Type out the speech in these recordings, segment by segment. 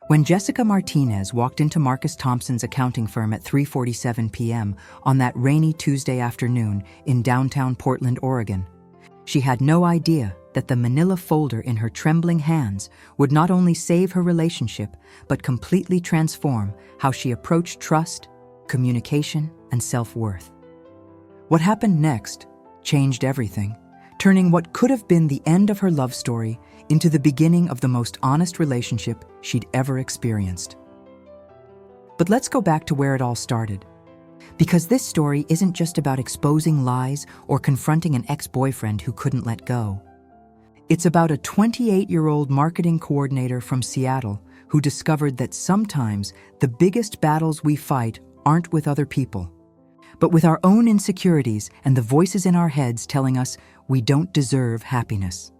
When Jessica Martinez walked into Marcus Thompson's accounting firm at 3:47 p.m. on that rainy Tuesday afternoon in downtown Portland, Oregon, she had no idea that the manila folder in her trembling hands would not only save her relationship, but completely transform how she approached trust, communication, and self-worth. What happened next changed everything, turning what could have been the end of her love story into the beginning of the most honest relationship she'd ever experienced. But let's go back to where it all started. Because this story isn't just about exposing lies or confronting an ex-boyfriend who couldn't let go. It's about a 28-year-old marketing coordinator from Seattle who discovered that sometimes the biggest battles we fight aren't with other people, but with our own insecurities and the voices in our heads telling us we don't deserve happiness.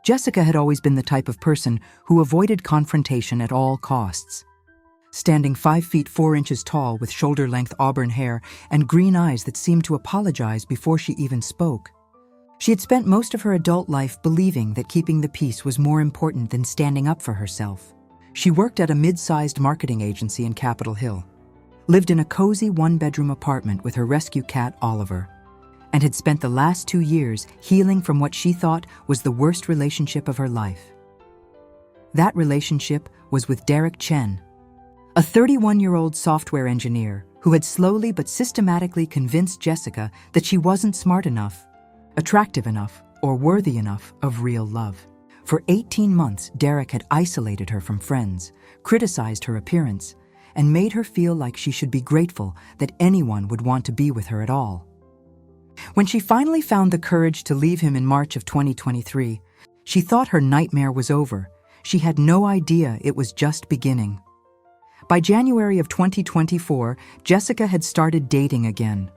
Jessica had always been the type of person who avoided confrontation at all costs. Standing 5 feet 4 inches tall with shoulder-length auburn hair and green eyes that seemed to apologize before she even spoke, she had spent most of her adult life believing that keeping the peace was more important than standing up for herself. She worked at a mid-sized marketing agency in Capitol Hill, lived in a cozy one-bedroom apartment with her rescue cat, Oliver, and had spent the last 2 years healing from what she thought was the worst relationship of her life. That relationship was with Derek Chen, a 31-year-old software engineer who had slowly but systematically convinced Jessica that she wasn't smart enough, attractive enough, or worthy enough of real love. For 18 months, Derek had isolated her from friends, criticized her appearance, and made her feel like she should be grateful that anyone would want to be with her at all. When she finally found the courage to leave him in March of 2023, she thought her nightmare was over. She had no idea it was just beginning. By January of 2024, Jessica had started dating again.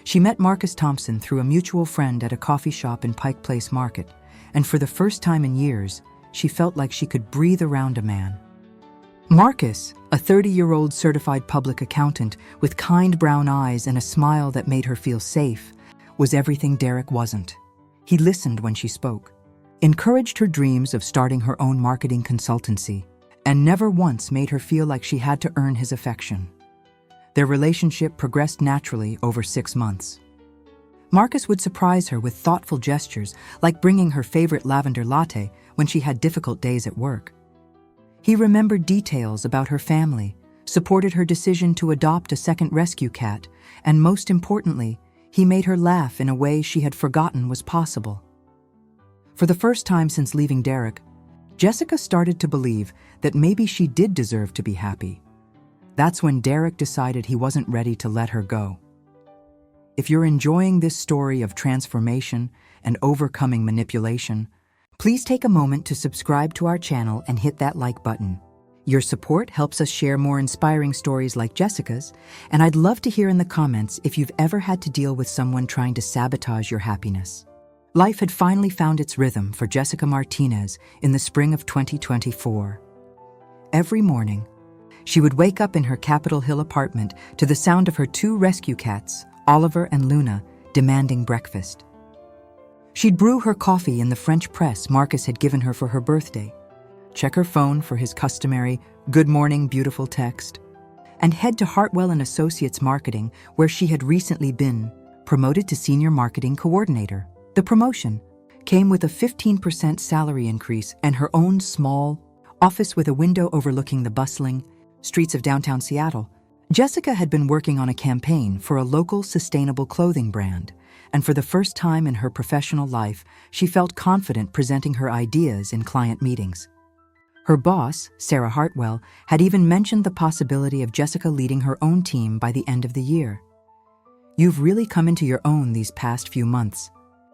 She met Marcus Thompson through a mutual friend at a coffee shop in Pike Place Market, and for the first time in years, she felt like she could breathe around a man. Marcus, a 30-year-old certified public accountant with kind brown eyes and a smile that made her feel safe, was everything Derek wasn't. He listened when she spoke, encouraged her dreams of starting her own marketing consultancy, and never once made her feel like she had to earn his affection. Their relationship progressed naturally over 6 months. Marcus would surprise her with thoughtful gestures, like bringing her favorite lavender latte when she had difficult days at work. He remembered details about her family, supported her decision to adopt a second rescue cat, and most importantly, he made her laugh in a way she had forgotten was possible. For the first time since leaving Derek, Jessica started to believe that maybe she did deserve to be happy. That's when Derek decided he wasn't ready to let her go. If you're enjoying this story of transformation and overcoming manipulation, please take a moment to subscribe to our channel and hit that like button. Your support helps us share more inspiring stories like Jessica's, and I'd love to hear in the comments if you've ever had to deal with someone trying to sabotage your happiness. Life had finally found its rhythm for Jessica Martinez in the spring of 2024. Every morning, she would wake up in her Capitol Hill apartment to the sound of her 2 rescue cats, Oliver and Luna, demanding breakfast. She'd brew her coffee in the French press Marcus had given her for her birthday, check her phone for his customary "Good morning, beautiful" text, and head to Hartwell & Associates Marketing, where she had recently been promoted to Senior Marketing Coordinator. The promotion came with a 15% salary increase and her own small office with a window overlooking the bustling streets of downtown Seattle. Jessica had been working on a campaign for a local sustainable clothing brand, and for the first time in her professional life, she felt confident presenting her ideas in client meetings. Her boss, Sarah Hartwell, had even mentioned the possibility of Jessica leading her own team by the end of the year. "You've really come into your own these past few months,"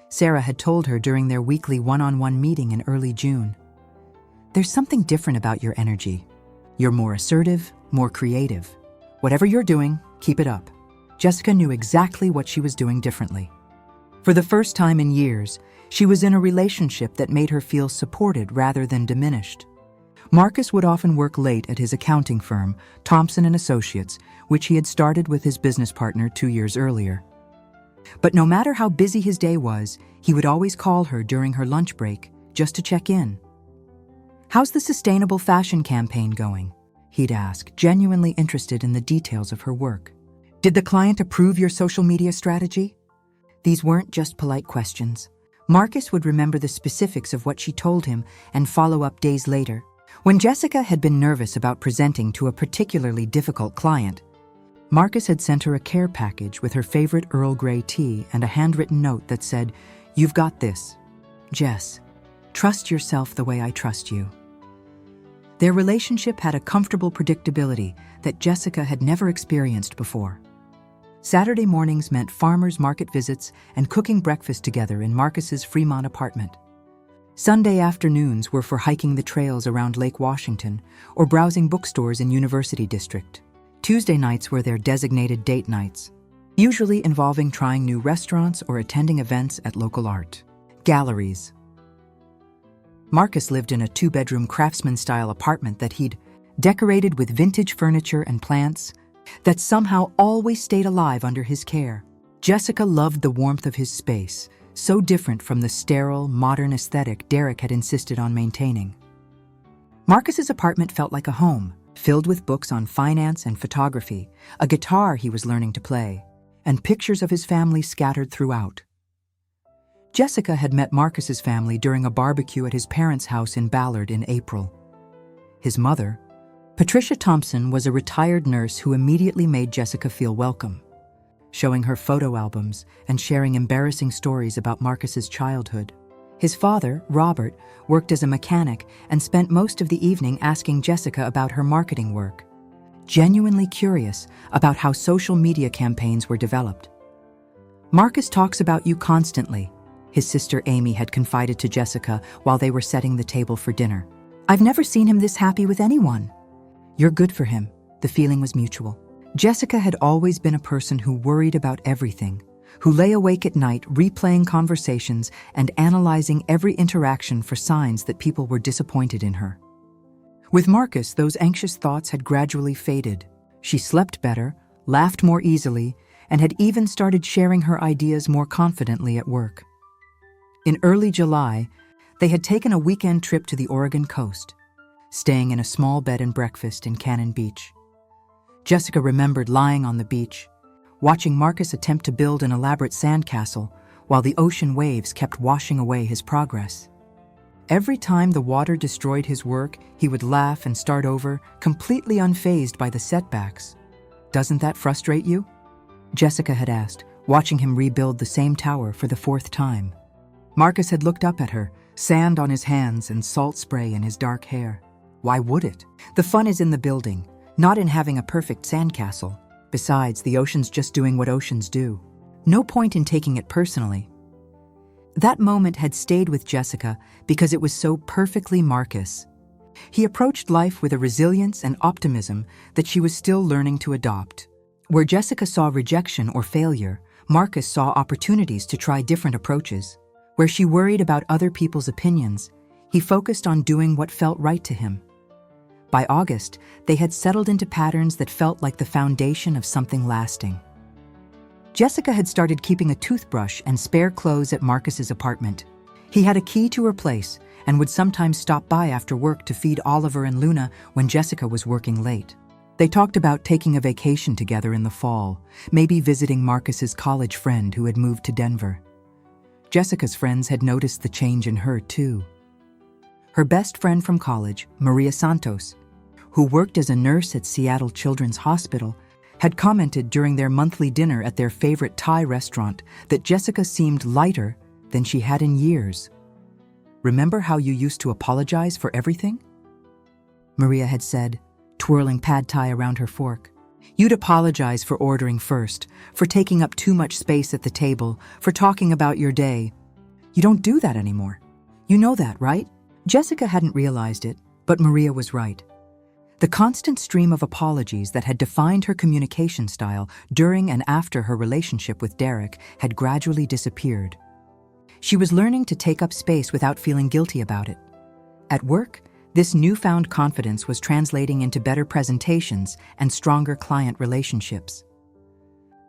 Sarah had told her during their weekly one-on-one meeting in early June. "There's something different about your energy. You're more assertive, more creative. Whatever you're doing, keep it up." Jessica knew exactly what she was doing differently. For the first time in years, she was in a relationship that made her feel supported rather than diminished. Marcus would often work late at his accounting firm, Thompson & Associates, which he had started with his business partner 2 years earlier. But no matter how busy his day was, he would always call her during her lunch break just to check in. "How's the sustainable fashion campaign going?" he'd ask, genuinely interested in the details of her work. "Did the client approve your social media strategy?" These weren't just polite questions. Marcus would remember the specifics of what she told him and follow up days later. When Jessica had been nervous about presenting to a particularly difficult client, Marcus had sent her a care package with her favorite Earl Grey tea and a handwritten note that said, "You've got this. Jess, trust yourself the way I trust you." Their relationship had a comfortable predictability that Jessica had never experienced before. Saturday mornings meant farmers' market visits and cooking breakfast together in Marcus's Fremont apartment. Sunday afternoons were for hiking the trails around Lake Washington or browsing bookstores in University District. Tuesday nights were their designated date nights, usually involving trying new restaurants or attending events at local art galleries. Marcus lived in a 2-bedroom craftsman-style apartment that he'd decorated with vintage furniture and plants that somehow always stayed alive under his care. Jessica loved the warmth of his space, so different from the sterile, modern aesthetic Derek had insisted on maintaining. Marcus's apartment felt like a home, filled with books on finance and photography, a guitar he was learning to play, and pictures of his family scattered throughout. Jessica had met Marcus's family during a barbecue at his parents' house in Ballard in April. His mother, Patricia Thompson, was a retired nurse who immediately made Jessica feel welcome, showing her photo albums and sharing embarrassing stories about Marcus's childhood. His father, Robert, worked as a mechanic and spent most of the evening asking Jessica about her marketing work, genuinely curious about how social media campaigns were developed. "Marcus talks about you constantly," his sister Amy had confided to Jessica while they were setting the table for dinner. "I've never seen him this happy with anyone." "You're good for him." The feeling was mutual. Jessica had always been a person who worried about everything, who lay awake at night replaying conversations and analyzing every interaction for signs that people were disappointed in her. With Marcus, those anxious thoughts had gradually faded. She slept better, laughed more easily, and had even started sharing her ideas more confidently at work. In early July, they had taken a weekend trip to the Oregon coast, staying in a small bed and breakfast in Cannon Beach. Jessica remembered lying on the beach, watching Marcus attempt to build an elaborate sandcastle while the ocean waves kept washing away his progress. Every time the water destroyed his work, he would laugh and start over, completely unfazed by the setbacks. "Doesn't that frustrate you?" Jessica had asked, watching him rebuild the same tower for the 4th time. Marcus had looked up at her, sand on his hands and salt spray in his dark hair. "Why would it? The fun is in the building, not in having a perfect sandcastle. Besides, the ocean's just doing what oceans do. No point in taking it personally." That moment had stayed with Jessica because it was so perfectly Marcus. He approached life with a resilience and optimism that she was still learning to adopt. Where Jessica saw rejection or failure, Marcus saw opportunities to try different approaches. Where she worried about other people's opinions, he focused on doing what felt right to him. By August, they had settled into patterns that felt like the foundation of something lasting. Jessica had started keeping a toothbrush and spare clothes at Marcus's apartment. He had a key to her place and would sometimes stop by after work to feed Oliver and Luna when Jessica was working late. They talked about taking a vacation together in the fall, maybe visiting Marcus's college friend who had moved to Denver. Jessica's friends had noticed the change in her, too. Her best friend from college, Maria Santos, who worked as a nurse at Seattle Children's Hospital, had commented during their monthly dinner at their favorite Thai restaurant that Jessica seemed lighter than she had in years. "Remember how you used to apologize for everything?" Maria had said, twirling pad thai around her fork. "You'd apologize for ordering first, for taking up too much space at the table, for talking about your day. You don't do that anymore. You know that, right?" Jessica hadn't realized it, but Maria was right. The constant stream of apologies that had defined her communication style during and after her relationship with Derek had gradually disappeared. She was learning to take up space without feeling guilty about it. At work, this newfound confidence was translating into better presentations and stronger client relationships.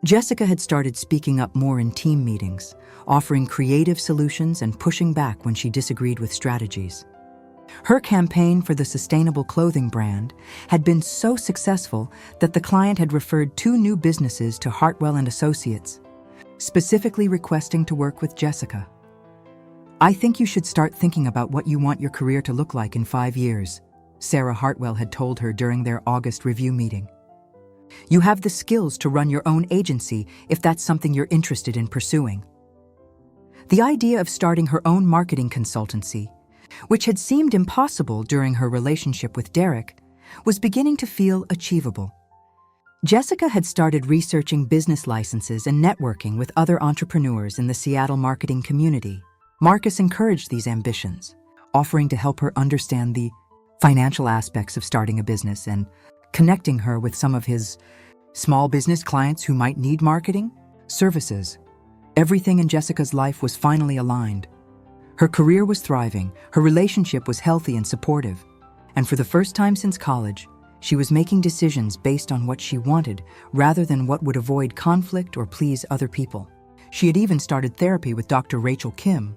Jessica had started speaking up more in team meetings, offering creative solutions and pushing back when she disagreed with strategies. Her campaign for the sustainable clothing brand had been so successful that the client had referred 2 new businesses to Hartwell and Associates, specifically requesting to work with Jessica. "I think you should start thinking about what you want your career to look like in 5 years," Sarah Hartwell had told her during their August review meeting. "You have the skills to run your own agency if that's something you're interested in pursuing." The idea of starting her own marketing consultancy, which had seemed impossible during her relationship with Derek, was beginning to feel achievable. Jessica had started researching business licenses and networking with other entrepreneurs in the Seattle marketing community. Marcus encouraged these ambitions, offering to help her understand the financial aspects of starting a business and connecting her with some of his small business clients who might need marketing services. Everything in Jessica's life was finally aligned. Her career was thriving, her relationship was healthy and supportive, and for the first time since college, she was making decisions based on what she wanted rather than what would avoid conflict or please other people. She had even started therapy with Dr. Rachel Kim,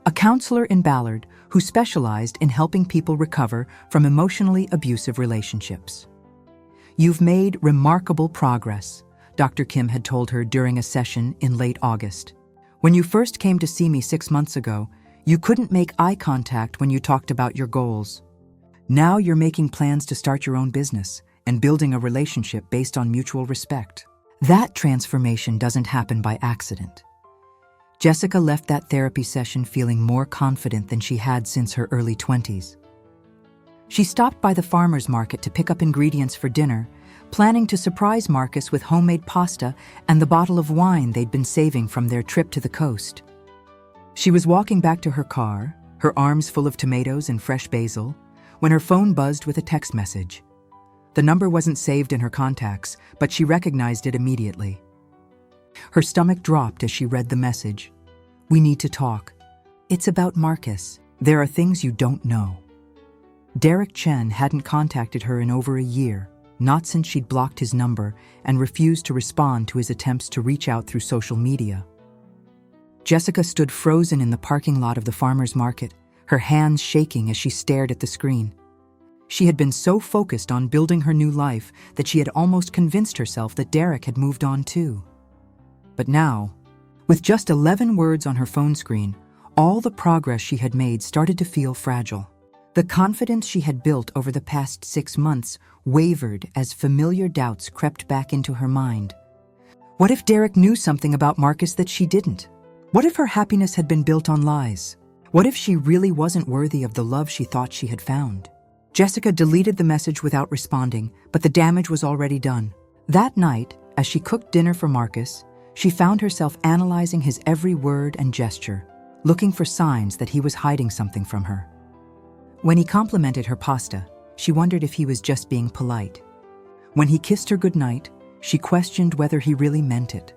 a counselor in Ballard who specialized in helping people recover from emotionally abusive relationships. "You've made remarkable progress," Dr. Kim had told her during a session in late August. "When you first came to see me 6 months ago, you couldn't make eye contact when you talked about your goals. Now you're making plans to start your own business and building a relationship based on mutual respect. That transformation doesn't happen by accident." Jessica left that therapy session feeling more confident than she had since her early 20s. She stopped by the farmer's market to pick up ingredients for dinner, planning to surprise Marcus with homemade pasta and the bottle of wine they'd been saving from their trip to the coast. She was walking back to her car, her arms full of tomatoes and fresh basil, when her phone buzzed with a text message. The number wasn't saved in her contacts, but she recognized it immediately. Her stomach dropped as she read the message. "We need to talk. It's about Marcus. There are things you don't know." Derek Chen hadn't contacted her in over a year, not since she'd blocked his number and refused to respond to his attempts to reach out through social media. Jessica stood frozen in the parking lot of the farmer's market, her hands shaking as she stared at the screen. She had been so focused on building her new life that she had almost convinced herself that Derek had moved on too. But now, with just 11 words on her phone screen, all the progress she had made started to feel fragile. The confidence she had built over the past 6 months wavered as familiar doubts crept back into her mind. What if Derek knew something about Marcus that she didn't? What if her happiness had been built on lies? What if she really wasn't worthy of the love she thought she had found? Jessica deleted the message without responding, but the damage was already done. That night, as she cooked dinner for Marcus, she found herself analyzing his every word and gesture, looking for signs that he was hiding something from her. When he complimented her pasta, she wondered if he was just being polite. When he kissed her goodnight, she questioned whether he really meant it.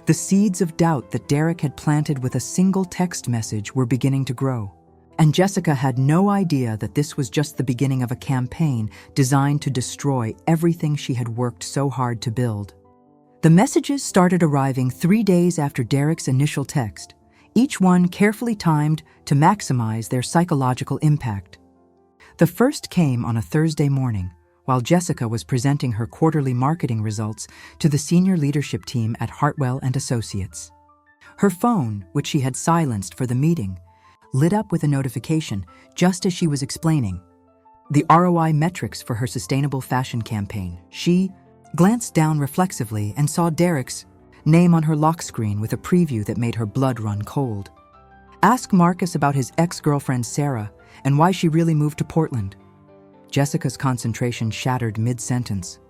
The seeds of doubt that Derek had planted with a single text message were beginning to grow, and Jessica had no idea that this was just the beginning of a campaign designed to destroy everything she had worked so hard to build. The messages started arriving 3 days after Derek's initial text, each one carefully timed to maximize their psychological impact. The first came on a Thursday morning, while Jessica was presenting her quarterly marketing results to the senior leadership team at Hartwell and Associates. Her phone, which she had silenced for the meeting, lit up with a notification just as she was explaining the ROI metrics for her sustainable fashion campaign. She glanced down reflexively and saw Derek's name on her lock screen with a preview that made her blood run cold. Ask Marcus about his ex-girlfriend Sarah and why she really moved to Portland. Jessica's concentration shattered mid-sentence.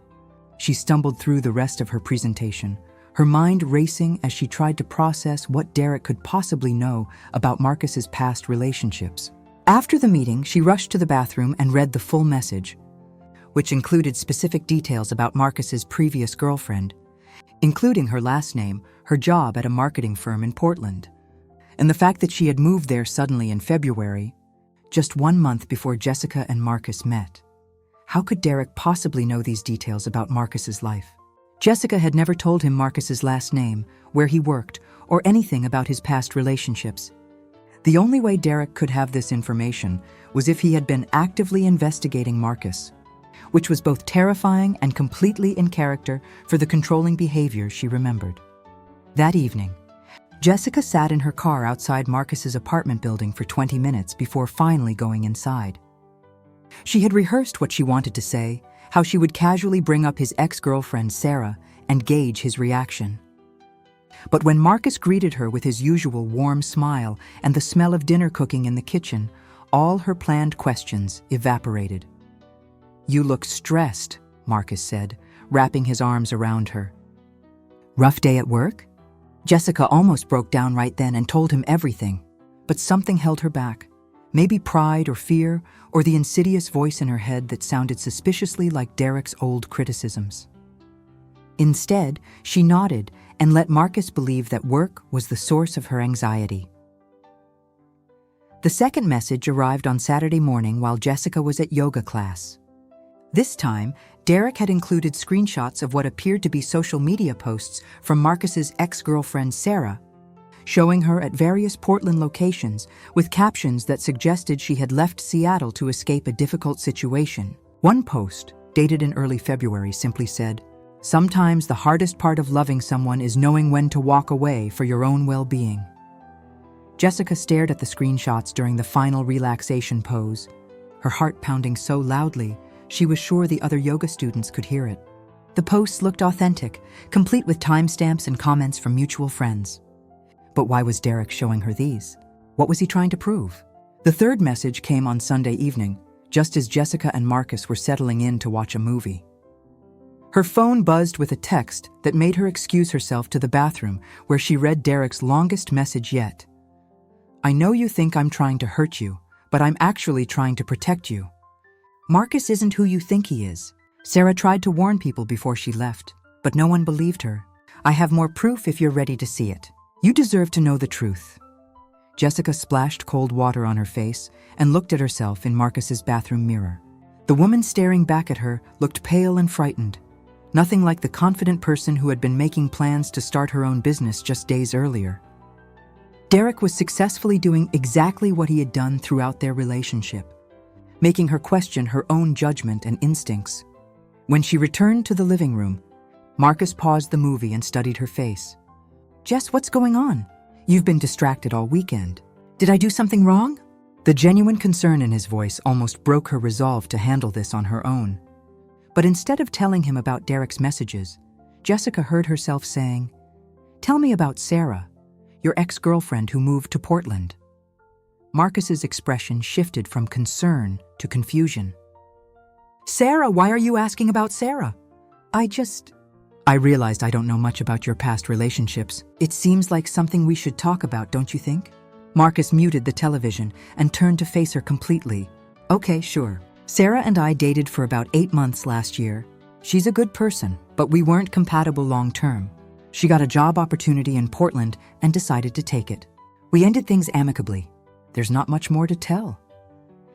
She stumbled through the rest of her presentation, her mind racing as she tried to process what Derek could possibly know about Marcus's past relationships. After the meeting, she rushed to the bathroom and read the full message, which included specific details about Marcus's previous girlfriend, including her last name, her job at a marketing firm in Portland, and the fact that she had moved there suddenly in February, just 1 month before Jessica and Marcus met. How could Derek possibly know these details about Marcus's life? Jessica had never told him Marcus's last name, where he worked, or anything about his past relationships. The only way Derek could have this information was if he had been actively investigating Marcus, which was both terrifying and completely in character for the controlling behavior she remembered. That evening, Jessica sat in her car outside Marcus's apartment building for 20 minutes before finally going inside. She had rehearsed what she wanted to say, how she would casually bring up his ex-girlfriend Sarah and gauge his reaction. But when Marcus greeted her with his usual warm smile and the smell of dinner cooking in the kitchen, all her planned questions evaporated. "You look stressed," Marcus said, wrapping his arms around her. "Rough day at work?" Jessica almost broke down right then and told him everything, but something held her back. Maybe pride or fear, or the insidious voice in her head that sounded suspiciously like Derek's old criticisms. Instead, she nodded and let Marcus believe that work was the source of her anxiety. The second message arrived on Saturday morning while Jessica was at yoga class. This time, Derek had included screenshots of what appeared to be social media posts from Marcus's ex-girlfriend Sarah, showing her at various Portland locations with captions that suggested she had left Seattle to escape a difficult situation. One post, dated in early February, simply said, "Sometimes the hardest part of loving someone is knowing when to walk away for your own well-being." Jessica stared at the screenshots during the final relaxation pose, her heart pounding so loudly she was sure the other yoga students could hear it. The posts looked authentic, complete with timestamps and comments from mutual friends. But why was Derek showing her these? What was he trying to prove? The third message came on Sunday evening, just as Jessica and Marcus were settling in to watch a movie. Her phone buzzed with a text that made her excuse herself to the bathroom, where she read Derek's longest message yet. "I know you think I'm trying to hurt you, but I'm actually trying to protect you. Marcus isn't who you think he is. Sarah tried to warn people before she left, but no one believed her. I have more proof if you're ready to see it. You deserve to know the truth." Jessica splashed cold water on her face and looked at herself in Marcus's bathroom mirror. The woman staring back at her looked pale and frightened, nothing like the confident person who had been making plans to start her own business just days earlier. Derek was successfully doing exactly what he had done throughout their relationship, making her question her own judgment and instincts. When she returned to the living room, Marcus paused the movie and studied her face. "Jess, what's going on? You've been distracted all weekend. Did I do something wrong?" The genuine concern in his voice almost broke her resolve to handle this on her own. But instead of telling him about Derek's messages, Jessica heard herself saying, "Tell me about Sarah, your ex-girlfriend who moved to Portland." Marcus's expression shifted from concern to confusion. "Sarah, why are you asking about Sarah?" I realized I don't know much about your past relationships. It seems like something we should talk about, don't you think?" Marcus muted the television and turned to face her completely. "Okay, sure. Sarah and I dated for about 8 months last year. She's a good person, but we weren't compatible long-term. She got a job opportunity in Portland and decided to take it. We ended things amicably. There's not much more to tell."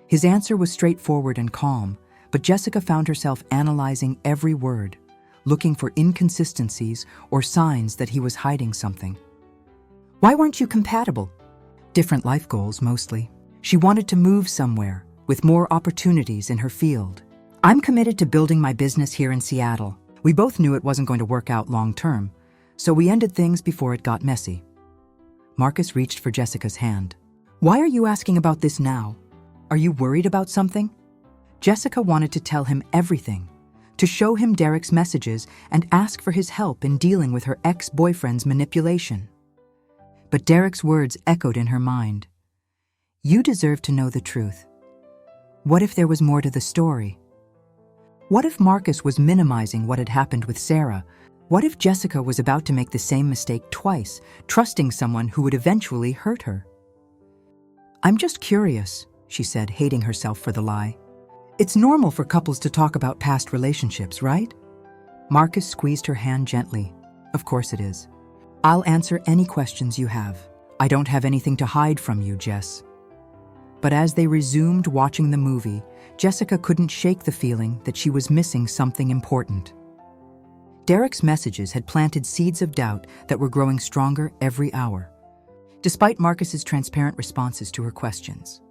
His answer was straightforward and calm, but Jessica found herself analyzing every word, looking for inconsistencies or signs that he was hiding something. "Why weren't you compatible?" "Different life goals, mostly. She wanted to move somewhere with more opportunities in her field. I'm committed to building my business here in Seattle. We both knew it wasn't going to work out long-term, so we ended things before it got messy." Marcus reached for Jessica's hand. "Why are you asking about this now? Are you worried about something?" Jessica wanted to tell him everything, to show him Derek's messages and ask for his help in dealing with her ex-boyfriend's manipulation. But Derek's words echoed in her mind. "You deserve to know the truth." What if there was more to the story? What if Marcus was minimizing what had happened with Sarah? What if Jessica was about to make the same mistake twice, trusting someone who would eventually hurt her? "I'm just curious," she said, hating herself for the lie. "It's normal for couples to talk about past relationships, right?" Marcus squeezed her hand gently. "Of course it is. I'll answer any questions you have. I don't have anything to hide from you, Jess." But as they resumed watching the movie, Jessica couldn't shake the feeling that she was missing something important. Derek's messages had planted seeds of doubt that were growing stronger every hour. despite Marcus's transparent responses to her questions.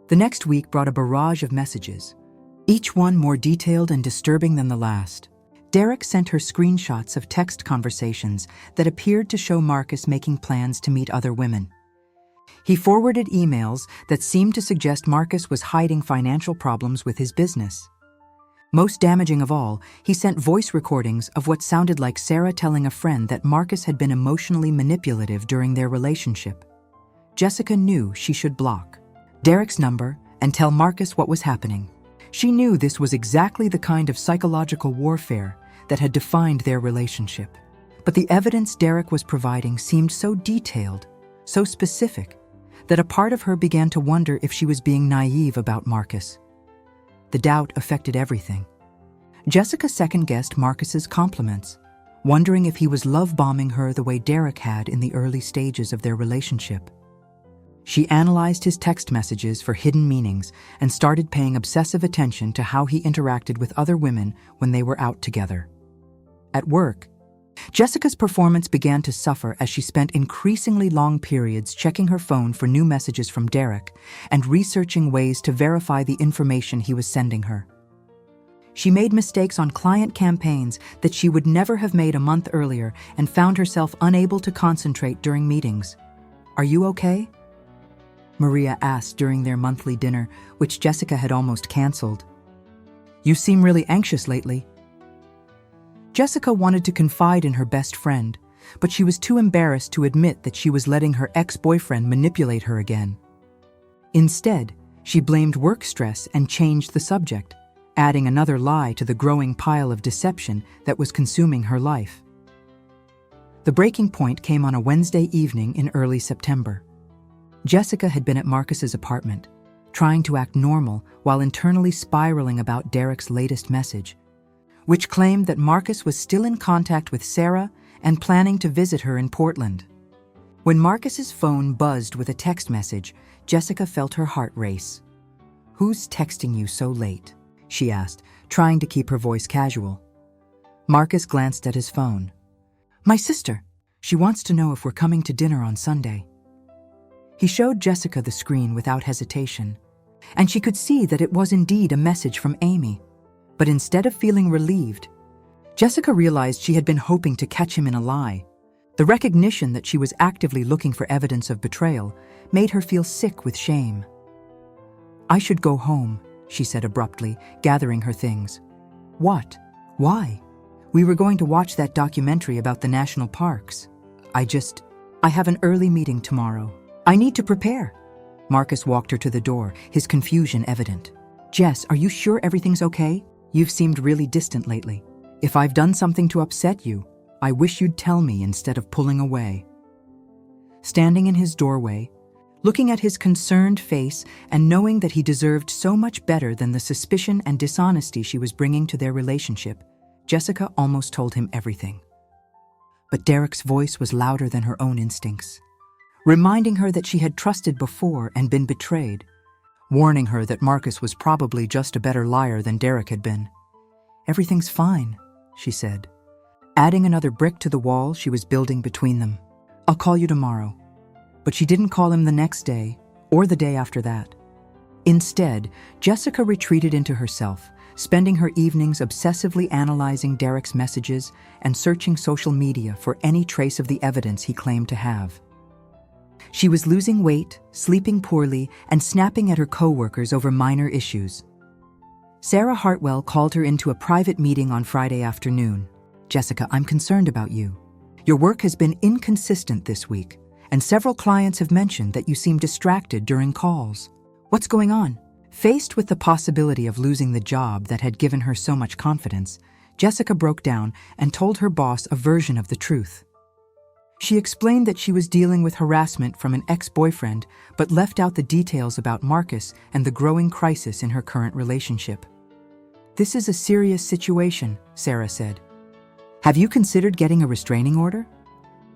The next week brought a barrage of messages, each one more detailed and disturbing than the last. Derek sent her screenshots of text conversations that appeared to show Marcus making plans to meet other women. He forwarded emails that seemed to suggest Marcus was hiding financial problems with his business. Most damaging of all, he sent voice recordings of what sounded like Sarah telling a friend that Marcus had been emotionally manipulative during their relationship. Jessica knew she should block Derek's number and tell Marcus what was happening. She knew this was exactly the kind of psychological warfare that had defined their relationship. But the evidence Derek was providing seemed so detailed, so specific, that a part of her began to wonder if she was being naive about Marcus. The doubt affected everything. Jessica second-guessed Marcus's compliments, wondering if he was love-bombing her the way Derek had in the early stages of their relationship. She analyzed his text messages for hidden meanings and started paying obsessive attention to how he interacted with other women when they were out together. At work, Jessica's performance began to suffer as she spent increasingly long periods checking her phone for new messages from Derek and researching ways to verify the information he was sending her. She made mistakes on client campaigns that she would never have made a month earlier and found herself unable to concentrate during meetings. "Are you okay?" Maria asked during their monthly dinner, which Jessica had almost canceled. "You seem really anxious lately." Jessica wanted to confide in her best friend, but she was too embarrassed to admit that she was letting her ex-boyfriend manipulate her again. Instead, she blamed work stress and changed the subject, adding another lie to the growing pile of deception that was consuming her life. The breaking point came on a Wednesday evening in early September. Jessica had been at Marcus's apartment, trying to act normal while internally spiraling about Derek's latest message, which claimed that Marcus was still in contact with Sarah and planning to visit her in Portland. When Marcus's phone buzzed with a text message, Jessica felt her heart race. "Who's texting you so late?" she asked, trying to keep her voice casual. Marcus glanced at his phone. "My sister. She wants to know if we're coming to dinner on Sunday." He showed Jessica the screen without hesitation, and she could see that it was indeed a message from Amy. But instead of feeling relieved, Jessica realized she had been hoping to catch him in a lie. The recognition that she was actively looking for evidence of betrayal made her feel sick with shame. "I should go home," she said abruptly, gathering her things. "What? Why? We were going to watch that documentary about the national parks. I have an early meeting tomorrow. I need to prepare." Marcus walked her to the door, his confusion evident. "Jess, are you sure everything's okay? You've seemed really distant lately. If I've done something to upset you, I wish you'd tell me instead of pulling away." Standing in his doorway, looking at his concerned face and knowing that he deserved so much better than the suspicion and dishonesty she was bringing to their relationship, Jessica almost told him everything. But Derek's voice was louder than her own instincts, reminding her that she had trusted before and been betrayed, warning her that Marcus was probably just a better liar than Derek had been. "Everything's fine," she said, adding another brick to the wall she was building between them. "I'll call you tomorrow." But she didn't call him the next day or the day after that. Instead, Jessica retreated into herself, spending her evenings obsessively analyzing Derek's messages and searching social media for any trace of the evidence he claimed to have. She was losing weight, sleeping poorly, and snapping at her coworkers over minor issues. Sarah Hartwell called her into a private meeting on Friday afternoon. "Jessica, I'm concerned about you. Your work has been inconsistent this week, and several clients have mentioned that you seem distracted during calls. What's going on?" Faced with the possibility of losing the job that had given her so much confidence, Jessica broke down and told her boss a version of the truth. She explained that she was dealing with harassment from an ex-boyfriend, but left out the details about Marcus and the growing crisis in her current relationship. "This is a serious situation," Sarah said. "Have you considered getting a restraining order?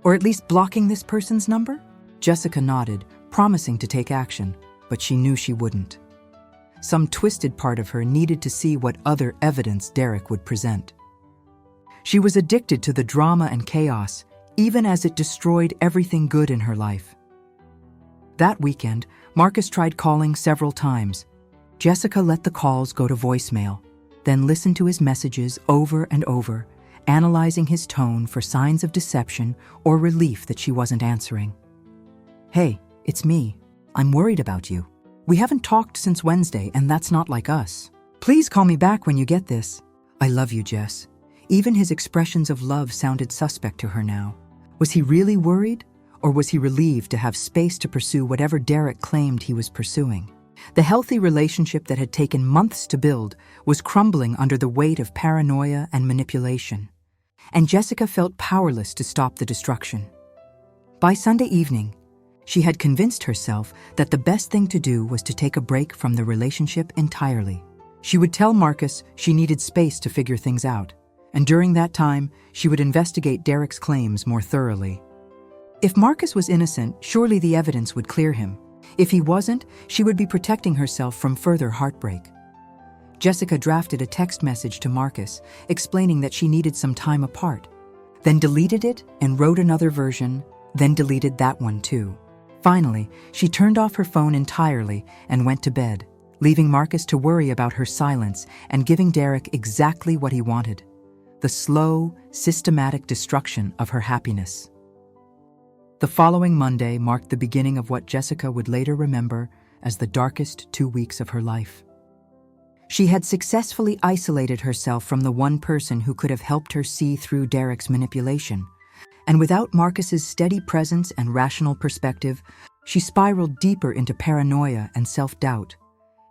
Or at least blocking this person's number?" Jessica nodded, promising to take action, but she knew she wouldn't. Some twisted part of her needed to see what other evidence Derek would present. She was addicted to the drama and chaos, even as it destroyed everything good in her life. That weekend, Marcus tried calling several times. Jessica let the calls go to voicemail, then listened to his messages over and over, analyzing his tone for signs of deception or relief that she wasn't answering. "Hey, it's me. I'm worried about you. We haven't talked since Wednesday, and that's not like us. Please call me back when you get this. I love you, Jess." Even his expressions of love sounded suspect to her now. Was he really worried, or was he relieved to have space to pursue whatever Derek claimed he was pursuing? The healthy relationship that had taken months to build was crumbling under the weight of paranoia and manipulation, and Jessica felt powerless to stop the destruction. By Sunday evening, she had convinced herself that the best thing to do was to take a break from the relationship entirely. She would tell Marcus she needed space to figure things out, and during that time, she would investigate Derek's claims more thoroughly. If Marcus was innocent, surely the evidence would clear him. If he wasn't, she would be protecting herself from further heartbreak. Jessica drafted a text message to Marcus, explaining that she needed some time apart, then deleted it and wrote another version, then deleted that one too. Finally, she turned off her phone entirely and went to bed, leaving Marcus to worry about her silence and giving Derek exactly what he wanted: the slow, systematic destruction of her happiness. The following Monday marked the beginning of what Jessica would later remember as the darkest 2 weeks of her life. She had successfully isolated herself from the one person who could have helped her see through Derek's manipulation, and without Marcus's steady presence and rational perspective, she spiraled deeper into paranoia and self-doubt.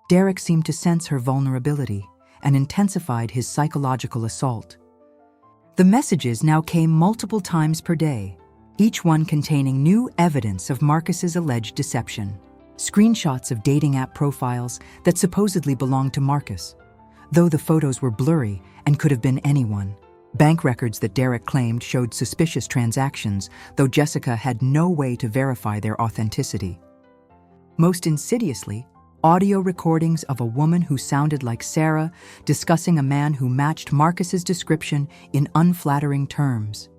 Derek seemed to sense her vulnerability and intensified his psychological assault. The messages now came multiple times per day, each one containing new evidence of Marcus's alleged deception. Screenshots of dating app profiles that supposedly belonged to Marcus, though the photos were blurry and could have been anyone. Bank records that Derek claimed showed suspicious transactions, though Jessica had no way to verify their authenticity. Most insidiously, audio recordings of a woman who sounded like Sarah discussing a man who matched Marcus's description in unflattering terms.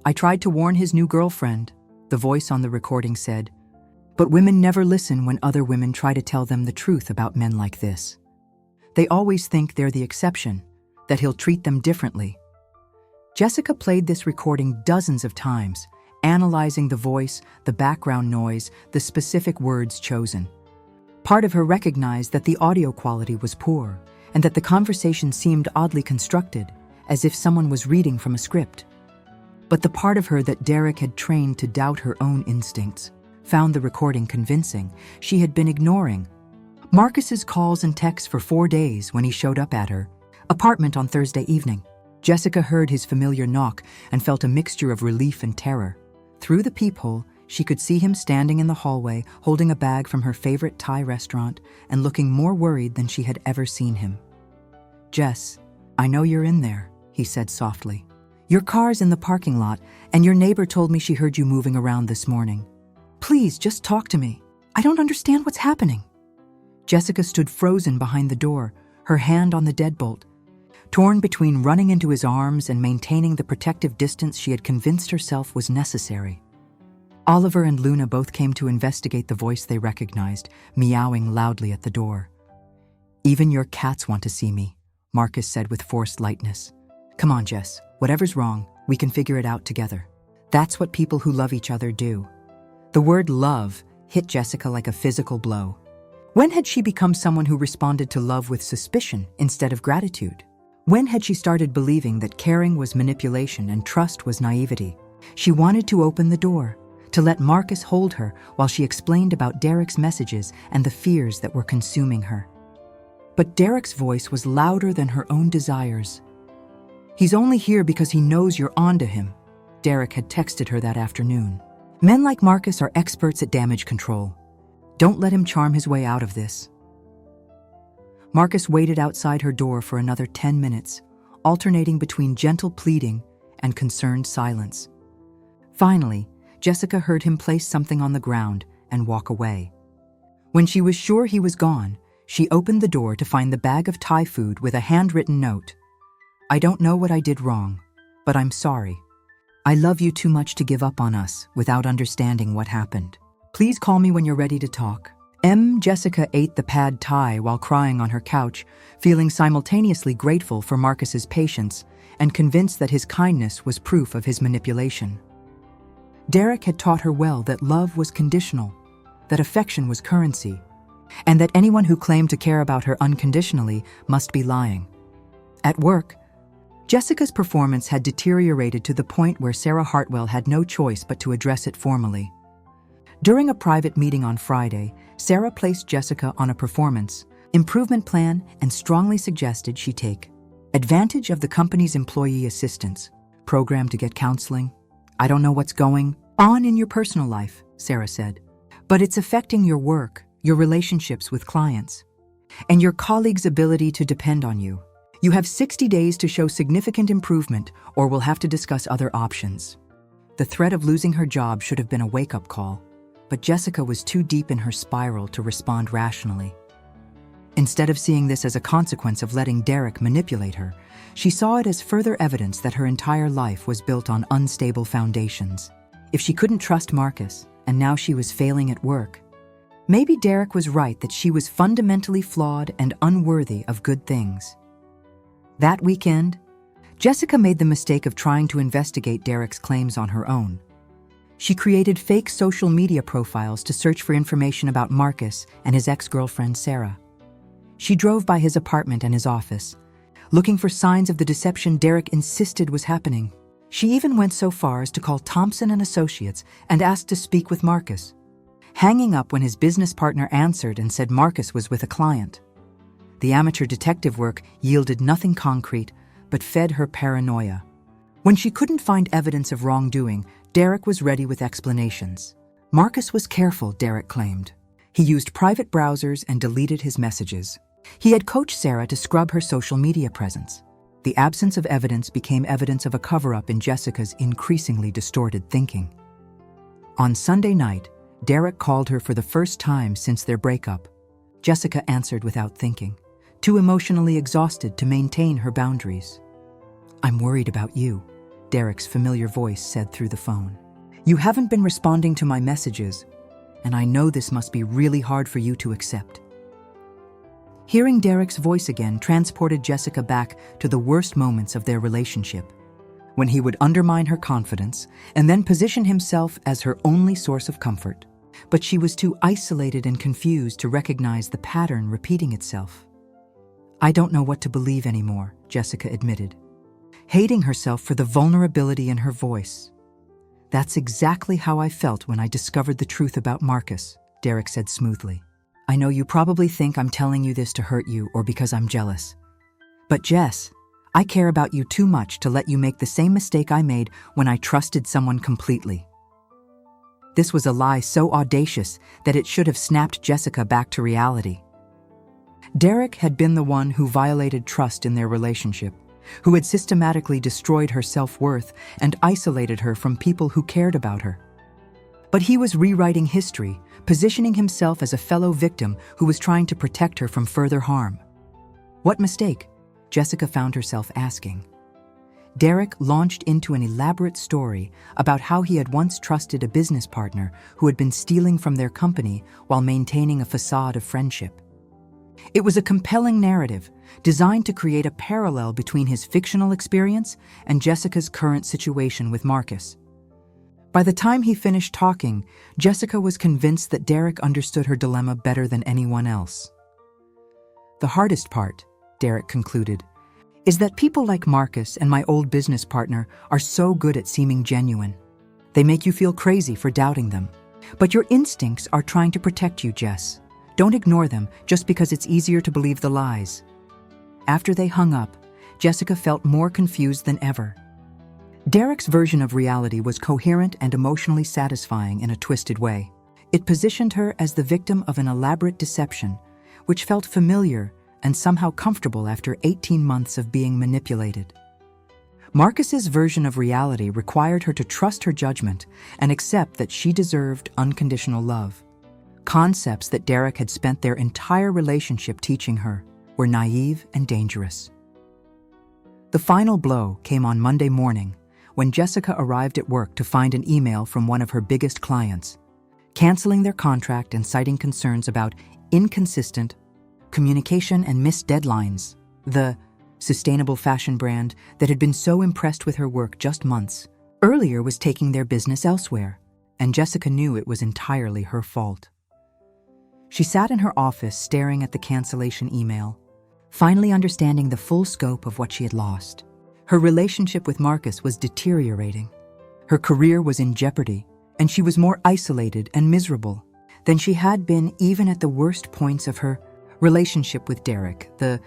"I tried to warn his new girlfriend," the voice on the recording said, "but women never listen when other women try to tell them the truth about men like this. They always think they're the exception, that he'll treat them differently." Jessica played this recording dozens of times, analyzing the voice, the background noise, the specific words chosen. Part of her recognized that the audio quality was poor, and that the conversation seemed oddly constructed, as if someone was reading from a script. But the part of her that Derek had trained to doubt her own instincts found the recording convincing. She had been ignoring Marcus's calls and texts for 4 days when he showed up at her apartment on Thursday evening. Jessica heard his familiar knock and felt a mixture of relief and terror. Through the peephole, she could see him standing in the hallway, holding a bag from her favorite Thai restaurant and looking more worried than she had ever seen him. "Jess, I know you're in there," he said softly. "Your car's in the parking lot, and your neighbor told me she heard you moving around this morning. Please, just talk to me. I don't understand what's happening." Jessica stood frozen behind the door, her hand on the deadbolt, torn between running into his arms and maintaining the protective distance she had convinced herself was necessary. Oliver and Luna both came to investigate the voice they recognized, meowing loudly at the door. "Even your cats want to see me," Marcus said with forced lightness. "Come on, Jess. Whatever's wrong, we can figure it out together. That's what people who love each other do." The word love hit Jessica like a physical blow. When had she become someone who responded to love with suspicion instead of gratitude? When had she started believing that caring was manipulation and trust was naivety? She wanted to open the door, to let Marcus hold her while she explained about Derek's messages and the fears that were consuming her. But Derek's voice was louder than her own desires. "He's only here because he knows you're onto him," Derek had texted her that afternoon. "Men like Marcus are experts at damage control. Don't let him charm his way out of this." Marcus waited outside her door for another 10 minutes, alternating between gentle pleading and concerned silence. Finally, Jessica heard him place something on the ground and walk away. When she was sure he was gone, she opened the door to find the bag of Thai food with a handwritten note. "I don't know what I did wrong, but I'm sorry." I love you too much to give up on us without understanding what happened. Please call me when you're ready to talk. Jessica ate the pad thai while crying on her couch, feeling simultaneously grateful for Marcus's patience and convinced that his kindness was proof of his manipulation. Derek had taught her well that love was conditional, that affection was currency, and that anyone who claimed to care about her unconditionally must be lying. At work, Jessica's performance had deteriorated to the point where Sarah Hartwell had no choice but to address it formally. During a private meeting on Friday, Sarah placed Jessica on a performance improvement plan and strongly suggested she take advantage of the company's employee assistance program to get counseling. I don't know what's going on in your personal life, Sarah said, but it's affecting your work, your relationships with clients, and your colleagues' ability to depend on you. You have 60 days to show significant improvement, or we'll have to discuss other options. The threat of losing her job should have been a wake-up call, but Jessica was too deep in her spiral to respond rationally. Instead of seeing this as a consequence of letting Derek manipulate her, she saw it as further evidence that her entire life was built on unstable foundations. If she couldn't trust Marcus, and now she was failing at work, maybe Derek was right that she was fundamentally flawed and unworthy of good things. That weekend, Jessica made the mistake of trying to investigate Derek's claims on her own. She created fake social media profiles to search for information about Marcus and his ex-girlfriend Sarah. She drove by his apartment and his office, looking for signs of the deception Derek insisted was happening. She even went so far as to call Thompson and Associates and asked to speak with Marcus, hanging up when his business partner answered and said Marcus was with a client. The amateur detective work yielded nothing concrete, but fed her paranoia. When she couldn't find evidence of wrongdoing, Derek was ready with explanations. Marcus was careful, Derek claimed. He used private browsers and deleted his messages. He had coached Sarah to scrub her social media presence. The absence of evidence became evidence of a cover-up in Jessica's increasingly distorted thinking. On Sunday night, Derek called her for the first time since their breakup. Jessica answered without thinking, too emotionally exhausted to maintain her boundaries. I'm worried about you, Derek's familiar voice said through the phone. You haven't been responding to my messages, and I know this must be really hard for you to accept. Hearing Derek's voice again transported Jessica back to the worst moments of their relationship, when he would undermine her confidence and then position himself as her only source of comfort. But she was too isolated and confused to recognize the pattern repeating itself. I don't know what to believe anymore, Jessica admitted, hating herself for the vulnerability in her voice. That's exactly how I felt when I discovered the truth about Marcus, Derek said smoothly. I know you probably think I'm telling you this to hurt you or because I'm jealous. But Jess, I care about you too much to let you make the same mistake I made when I trusted someone completely. This was a lie so audacious that it should have snapped Jessica back to reality. Derek had been the one who violated trust in their relationship, who had systematically destroyed her self-worth and isolated her from people who cared about her. But he was rewriting history, positioning himself as a fellow victim who was trying to protect her from further harm. What mistake? Jessica found herself asking. Derek launched into an elaborate story about how he had once trusted a business partner who had been stealing from their company while maintaining a facade of friendship. It was a compelling narrative designed to create a parallel between his fictional experience and Jessica's current situation with Marcus. By the time he finished talking, Jessica was convinced that Derek understood her dilemma better than anyone else. The hardest part, Derek concluded, is that people like Marcus and my old business partner are so good at seeming genuine. They make you feel crazy for doubting them. But your instincts are trying to protect you, Jess. Don't ignore them just because it's easier to believe the lies. After they hung up, Jessica felt more confused than ever. Derek's version of reality was coherent and emotionally satisfying in a twisted way. It positioned her as the victim of an elaborate deception, which felt familiar and somehow comfortable after 18 months of being manipulated. Marcus's version of reality required her to trust her judgment and accept that she deserved unconditional love. Concepts that Derek had spent their entire relationship teaching her were naive and dangerous. The final blow came on Monday morning, when Jessica arrived at work to find an email from one of her biggest clients, canceling their contract and citing concerns about inconsistent communication and missed deadlines. The sustainable fashion brand that had been so impressed with her work just months earlier was taking their business elsewhere, and Jessica knew it was entirely her fault. She sat in her office staring at the cancellation email, finally understanding the full scope of what she had lost. Her relationship with Marcus was deteriorating. Her career was in jeopardy, and she was more isolated and miserable than she had been even at the worst points of her relationship with Derek. The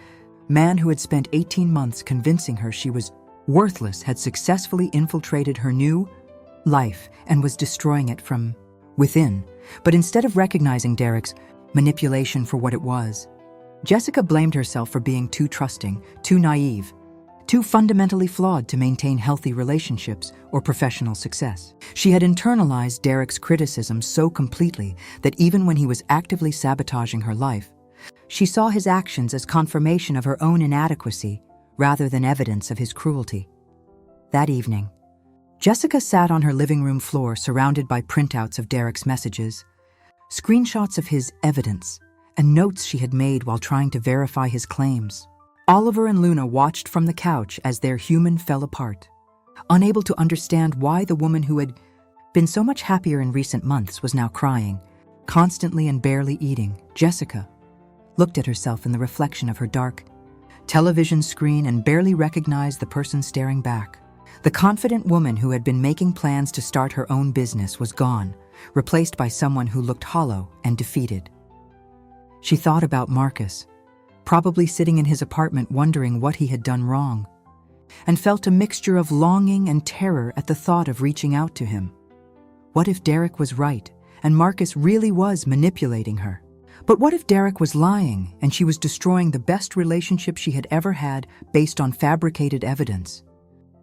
man who had spent 18 months convincing her she was worthless had successfully infiltrated her new life and was destroying it from within. But instead of recognizing Derek's manipulation for what it was, Jessica blamed herself for being too trusting, too naive, too fundamentally flawed to maintain healthy relationships or professional success. She had internalized Derek's criticism so completely that even when he was actively sabotaging her life, she saw his actions as confirmation of her own inadequacy rather than evidence of his cruelty. That evening, Jessica sat on her living room floor surrounded by printouts of Derek's messages, screenshots of his evidence, and notes she had made while trying to verify his claims. Oliver and Luna watched from the couch as their human fell apart, unable to understand why the woman who had been so much happier in recent months was now crying, constantly and barely eating. Jessica looked at herself in the reflection of her dark television screen and barely recognized the person staring back. The confident woman who had been making plans to start her own business was gone, replaced by someone who looked hollow and defeated. She thought about Marcus, probably sitting in his apartment wondering what he had done wrong, and felt a mixture of longing and terror at the thought of reaching out to him. What if Derek was right and Marcus really was manipulating her? But what if Derek was lying and she was destroying the best relationship she had ever had based on fabricated evidence?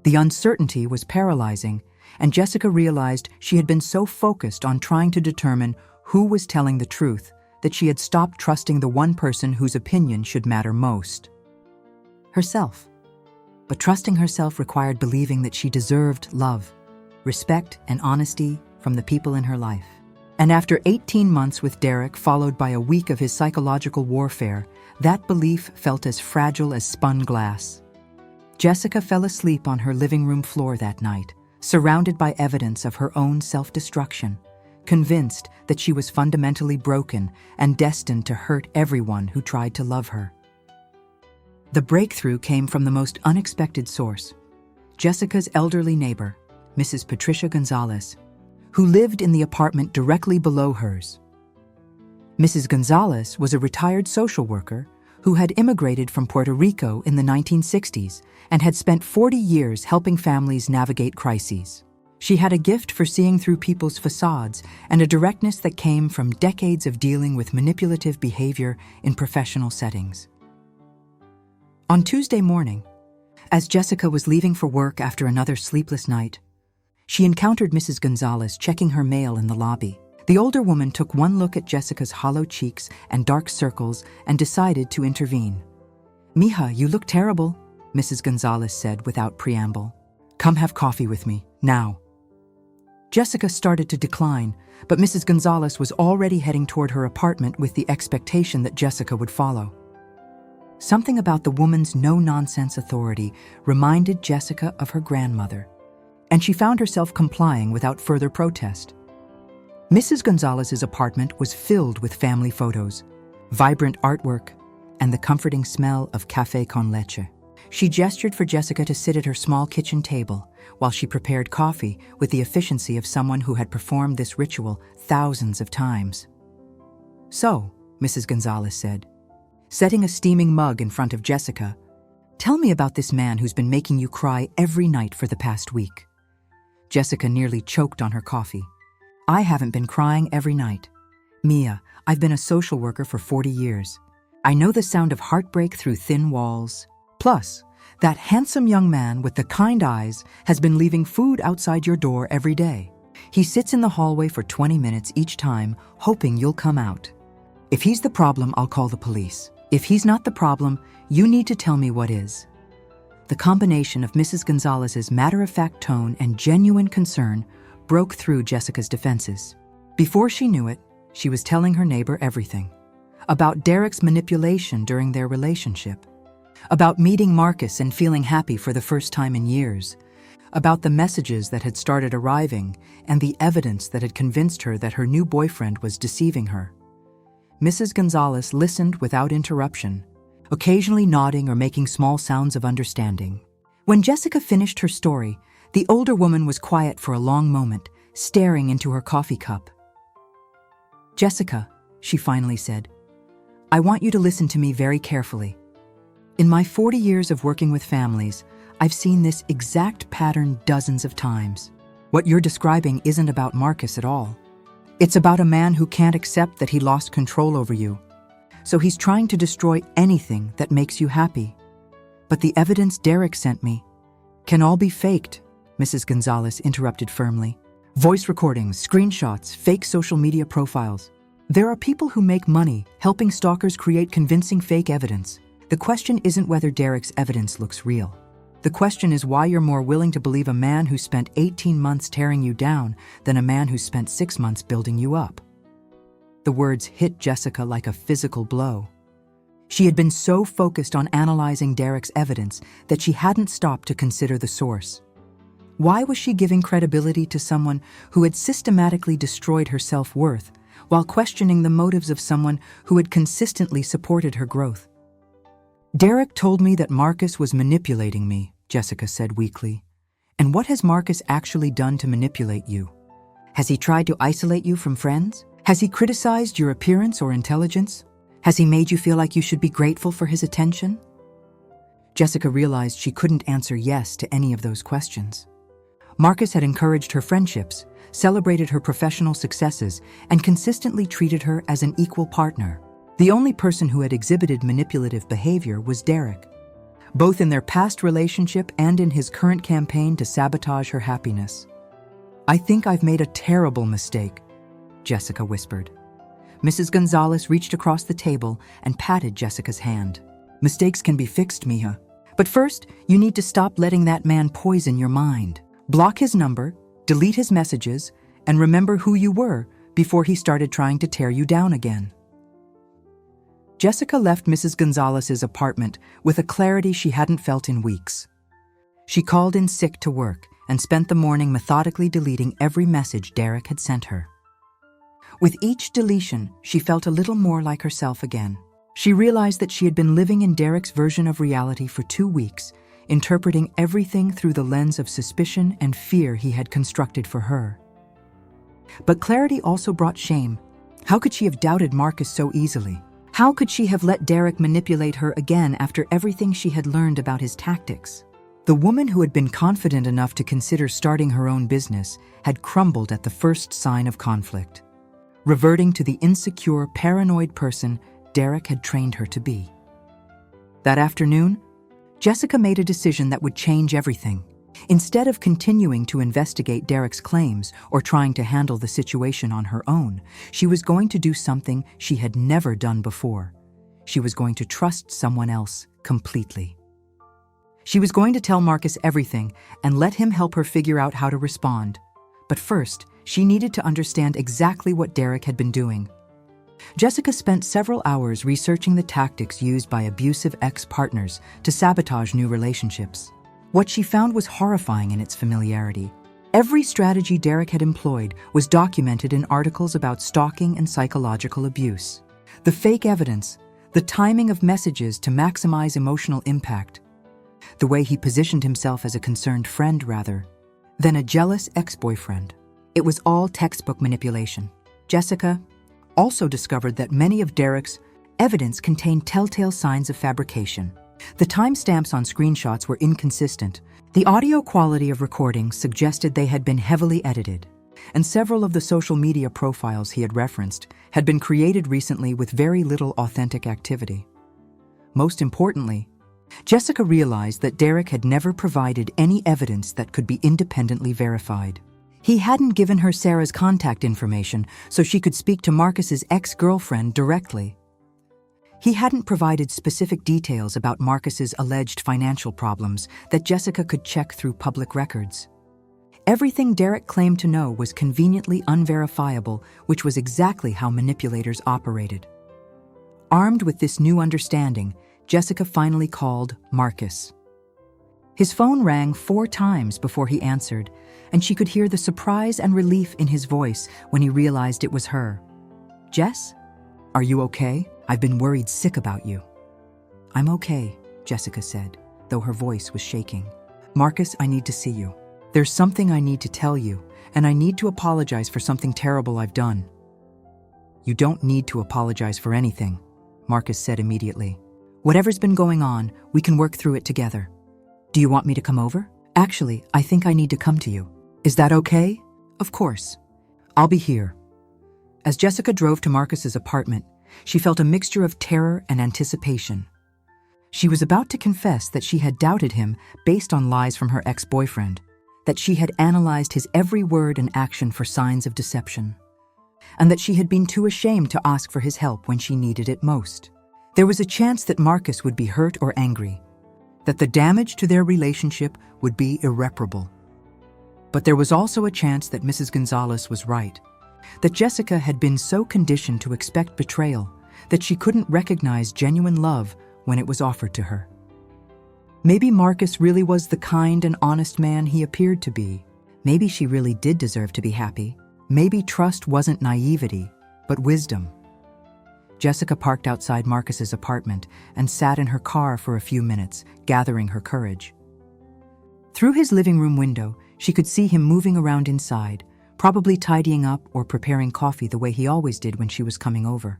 The uncertainty was paralyzing, and Jessica realized she had been so focused on trying to determine who was telling the truth that she had stopped trusting the one person whose opinion should matter most: herself. But trusting herself required believing that she deserved love, respect, and honesty from the people in her life. And after 18 months with Derek, followed by a week of his psychological warfare, that belief felt as fragile as spun glass. Jessica fell asleep on her living room floor that night, surrounded by evidence of her own self-destruction, convinced that she was fundamentally broken and destined to hurt everyone who tried to love her. The breakthrough came from the most unexpected source: Jessica's elderly neighbor, Mrs. Patricia Gonzalez, who lived in the apartment directly below hers. Mrs. Gonzalez was a retired social worker who had immigrated from Puerto Rico in the 1960s and had spent 40 years helping families navigate crises. She had a gift for seeing through people's facades and a directness that came from decades of dealing with manipulative behavior in professional settings. On Tuesday morning, as Jessica was leaving for work after another sleepless night, she encountered Mrs. Gonzalez checking her mail in the lobby. The older woman took one look at Jessica's hollow cheeks and dark circles and decided to intervene. "Mija, you look terrible," Mrs. Gonzalez said without preamble. "Come have coffee with me, now." Jessica started to decline, but Mrs. Gonzalez was already heading toward her apartment with the expectation that Jessica would follow. Something about the woman's no-nonsense authority reminded Jessica of her grandmother, and she found herself complying without further protest. Mrs. Gonzalez's apartment was filled with family photos, vibrant artwork, and the comforting smell of café con leche. She gestured for Jessica to sit at her small kitchen table while she prepared coffee with the efficiency of someone who had performed this ritual thousands of times. "So," Mrs. Gonzalez said, setting a steaming mug in front of Jessica, "tell me about this man who's been making you cry every night for the past week." Jessica nearly choked on her coffee. "I haven't been crying every night. Mia, I've been a social worker for 40 years. I know the sound of heartbreak through thin walls. Plus, that handsome young man with the kind eyes has been leaving food outside your door every day. He sits in the hallway for 20 minutes each time, hoping you'll come out. If he's the problem, I'll call the police. If he's not the problem, you need to tell me what is." The combination of Mrs. Gonzalez's matter-of-fact tone and genuine concern broke through Jessica's defenses. Before she knew it, she was telling her neighbor everything. About Derek's manipulation during their relationship. About meeting Marcus and feeling happy for the first time in years. About the messages that had started arriving and the evidence that had convinced her that her new boyfriend was deceiving her. Mrs. Gonzalez listened without interruption, occasionally nodding or making small sounds of understanding. When Jessica finished her story, the older woman was quiet for a long moment, staring into her coffee cup. "Jessica," she finally said, "I want you to listen to me very carefully. In my 40 years of working with families, I've seen this exact pattern dozens of times. What you're describing isn't about Marcus at all. It's about a man who can't accept that he lost control over you. So he's trying to destroy anything that makes you happy. But the evidence Derek sent me can all be faked," Mrs. Gonzalez interrupted firmly. "Voice recordings, screenshots, fake social media profiles. There are people who make money helping stalkers create convincing fake evidence. The question isn't whether Derek's evidence looks real. The question is why you're more willing to believe a man who spent 18 months tearing you down than a man who spent 6 months building you up." The words hit Jessica like a physical blow. She had been so focused on analyzing Derek's evidence that she hadn't stopped to consider the source. Why was she giving credibility to someone who had systematically destroyed her self-worth while questioning the motives of someone who had consistently supported her growth? "Derek told me that Marcus was manipulating me," Jessica said weakly. "And what has Marcus actually done to manipulate you? Has he tried to isolate you from friends? Has he criticized your appearance or intelligence? Has he made you feel like you should be grateful for his attention?" Jessica realized she couldn't answer yes to any of those questions. Marcus had encouraged her friendships, celebrated her professional successes, and consistently treated her as an equal partner. The only person who had exhibited manipulative behavior was Derek, both in their past relationship and in his current campaign to sabotage her happiness. "I think I've made a terrible mistake," Jessica whispered. Mrs. Gonzalez reached across the table and patted Jessica's hand. "Mistakes can be fixed, Mija. But first, you need to stop letting that man poison your mind. Block his number, delete his messages, and remember who you were before he started trying to tear you down again." Jessica left Mrs. Gonzalez's apartment with a clarity she hadn't felt in weeks. She called in sick to work and spent the morning methodically deleting every message Derek had sent her. With each deletion, she felt a little more like herself again. She realized that she had been living in Derek's version of reality for 2 weeks, interpreting everything through the lens of suspicion and fear he had constructed for her. But clarity also brought shame. How could she have doubted Marcus so easily? How could she have let Derek manipulate her again after everything she had learned about his tactics? The woman who had been confident enough to consider starting her own business had crumbled at the first sign of conflict, reverting to the insecure, paranoid person Derek had trained her to be. That afternoon, Jessica made a decision that would change everything. Instead of continuing to investigate Derek's claims or trying to handle the situation on her own, she was going to do something she had never done before. She was going to trust someone else completely. She was going to tell Marcus everything and let him help her figure out how to respond. But first, she needed to understand exactly what Derek had been doing. Jessica spent several hours researching the tactics used by abusive ex-partners to sabotage new relationships. What she found was horrifying in its familiarity. Every strategy Derek had employed was documented in articles about stalking and psychological abuse. The fake evidence, the timing of messages to maximize emotional impact, the way he positioned himself as a concerned friend rather than a jealous ex-boyfriend. It was all textbook manipulation. Jessica also discovered that many of Derek's evidence contained telltale signs of fabrication. The timestamps on screenshots were inconsistent. The audio quality of recordings suggested they had been heavily edited, and several of the social media profiles he had referenced had been created recently with very little authentic activity. Most importantly, Jessica realized that Derek had never provided any evidence that could be independently verified. He hadn't given her Sarah's contact information so she could speak to Marcus's ex-girlfriend directly. He hadn't provided specific details about Marcus's alleged financial problems that Jessica could check through public records. Everything Derek claimed to know was conveniently unverifiable, which was exactly how manipulators operated. Armed with this new understanding, Jessica finally called Marcus. His phone rang 4 times before he answered, and she could hear the surprise and relief in his voice when he realized it was her. "Jess? Are you okay? I've been worried sick about you." "I'm okay," Jessica said, though her voice was shaking. "Marcus, I need to see you. There's something I need to tell you, and I need to apologize for something terrible I've done." "You don't need to apologize for anything," Marcus said immediately. "Whatever's been going on, we can work through it together. Do you want me to come over? Actually, I think I need to come to you. Is that okay?" "Of course. I'll be here." As Jessica drove to Marcus's apartment, she felt a mixture of terror and anticipation. She was about to confess that she had doubted him based on lies from her ex-boyfriend, that she had analyzed his every word and action for signs of deception, and that she had been too ashamed to ask for his help when she needed it most. There was a chance that Marcus would be hurt or angry, that the damage to their relationship would be irreparable. But there was also a chance that Mrs. Gonzalez was right, that Jessica had been so conditioned to expect betrayal that she couldn't recognize genuine love when it was offered to her. Maybe Marcus really was the kind and honest man he appeared to be. Maybe she really did deserve to be happy. Maybe trust wasn't naivety, but wisdom. Jessica parked outside Marcus's apartment and sat in her car for a few minutes, gathering her courage. Through his living room window, she could see him moving around inside, probably tidying up or preparing coffee the way he always did when she was coming over.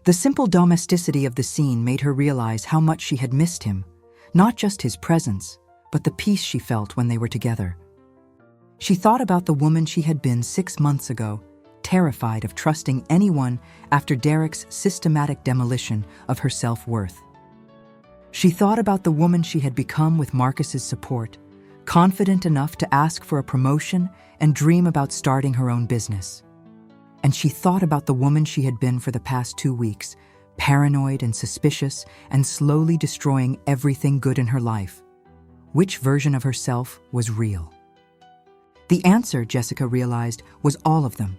The simple domesticity of the scene made her realize how much she had missed him, not just his presence, but the peace she felt when they were together. She thought about the woman she had been 6 months ago, terrified of trusting anyone after Derek's systematic demolition of her self-worth. She thought about the woman she had become with Marcus's support, confident enough to ask for a promotion and dream about starting her own business. And she thought about the woman she had been for the past 2 weeks, paranoid and suspicious and slowly destroying everything good in her life. Which version of herself was real? The answer, Jessica realized, was all of them.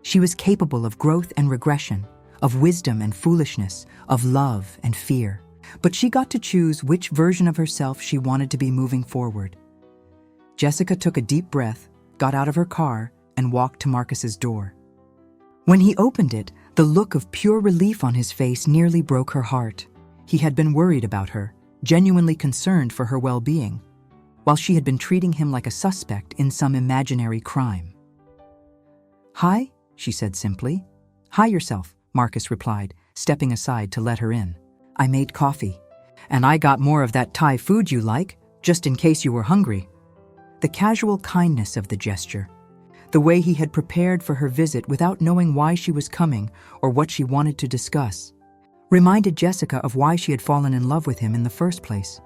She was capable of growth and regression, of wisdom and foolishness, of love and fear. But she got to choose which version of herself she wanted to be moving forward. Jessica took a deep breath, got out of her car, and walked to Marcus's door. When he opened it, the look of pure relief on his face nearly broke her heart. He had been worried about her, genuinely concerned for her well-being, while she had been treating him like a suspect in some imaginary crime. "Hi," she said simply. "Hi yourself," Marcus replied, stepping aside to let her in. "I made coffee, and I got more of that Thai food you like, just in case you were hungry." The casual kindness of the gesture, the way he had prepared for her visit without knowing why she was coming or what she wanted to discuss, reminded Jessica of why she had fallen in love with him in the first place.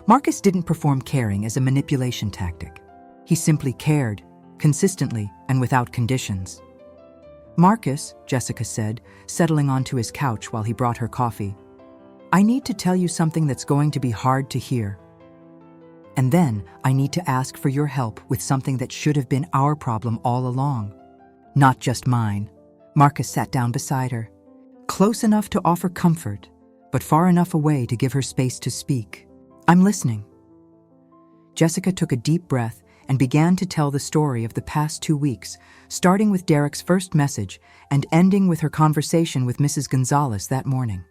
Marcus didn't perform caring as a manipulation tactic. He simply cared, consistently and without conditions. "Marcus," Jessica said, settling onto his couch while he brought her coffee, "I need to tell you something that's going to be hard to hear. And then I need to ask for your help with something that should have been our problem all along. Not just mine." Marcus sat down beside her, close enough to offer comfort, but far enough away to give her space to speak. "I'm listening." Jessica took a deep breath and began to tell the story of the past 2 weeks, starting with Derek's first message and ending with her conversation with Mrs. Gonzalez that morning.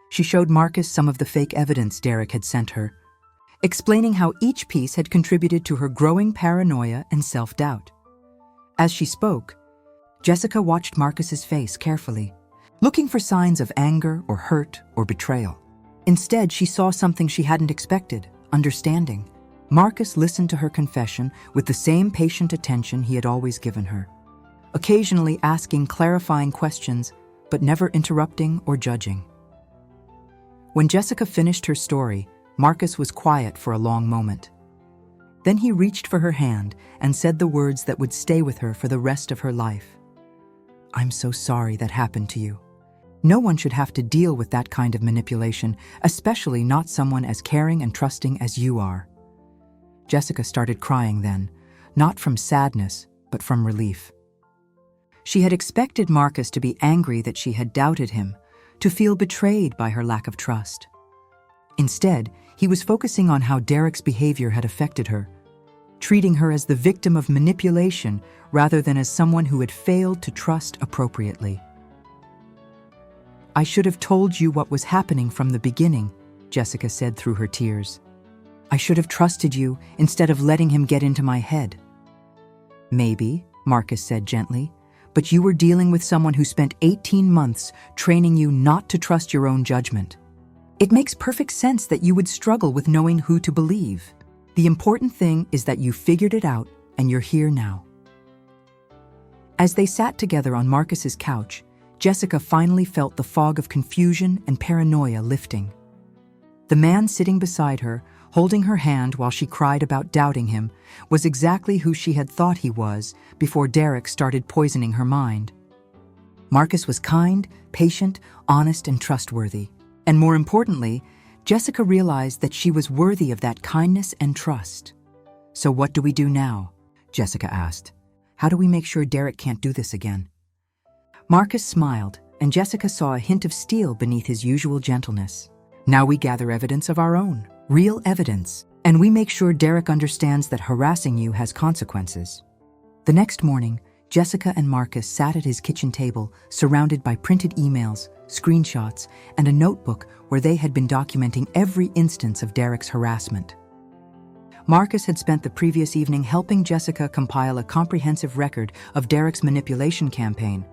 She showed Marcus some of the fake evidence Derek had sent her, explaining how each piece had contributed to her growing paranoia and self-doubt. As she spoke, Jessica watched Marcus's face carefully, looking for signs of anger or hurt or betrayal. Instead, she saw something she hadn't expected: understanding. Marcus listened to her confession with the same patient attention he had always given her, occasionally asking clarifying questions, but never interrupting or judging. When Jessica finished her story, Marcus was quiet for a long moment. Then he reached for her hand and said the words that would stay with her for the rest of her life. "I'm so sorry that happened to you. No one should have to deal with that kind of manipulation, especially not someone as caring and trusting as you are. Jessica started crying then, not from sadness, but from relief. She had expected Marcus to be angry that she had doubted him, to feel betrayed by her lack of trust. Instead, he was focusing on how Derek's behavior had affected her, treating her as the victim of manipulation rather than as someone who had failed to trust appropriately. "I should have told you what was happening from the beginning," Jessica said through her tears. "I should have trusted you instead of letting him get into my head." "Maybe," Marcus said gently, "but you were dealing with someone who spent 18 months training you not to trust your own judgment. It makes perfect sense that you would struggle with knowing who to believe. The important thing is that you figured it out and you're here now." As they sat together on Marcus's couch, Jessica finally felt the fog of confusion and paranoia lifting. The man sitting beside her, holding her hand while she cried about doubting him, was exactly who she had thought he was before Derek started poisoning her mind. Marcus was kind, patient, honest, and trustworthy. And more importantly, Jessica realized that she was worthy of that kindness and trust. "So what do we do now?" Jessica asked. "How do we make sure Derek can't do this again?" Marcus smiled, and Jessica saw a hint of steel beneath his usual gentleness. "Now we gather evidence of our own, real evidence, and we make sure Derek understands that harassing you has consequences." The next morning, Jessica and Marcus sat at his kitchen table, surrounded by printed emails, screenshots, and a notebook where they had been documenting every instance of Derek's harassment. Marcus had spent the previous evening helping Jessica compile a comprehensive record of Derek's manipulation campaign,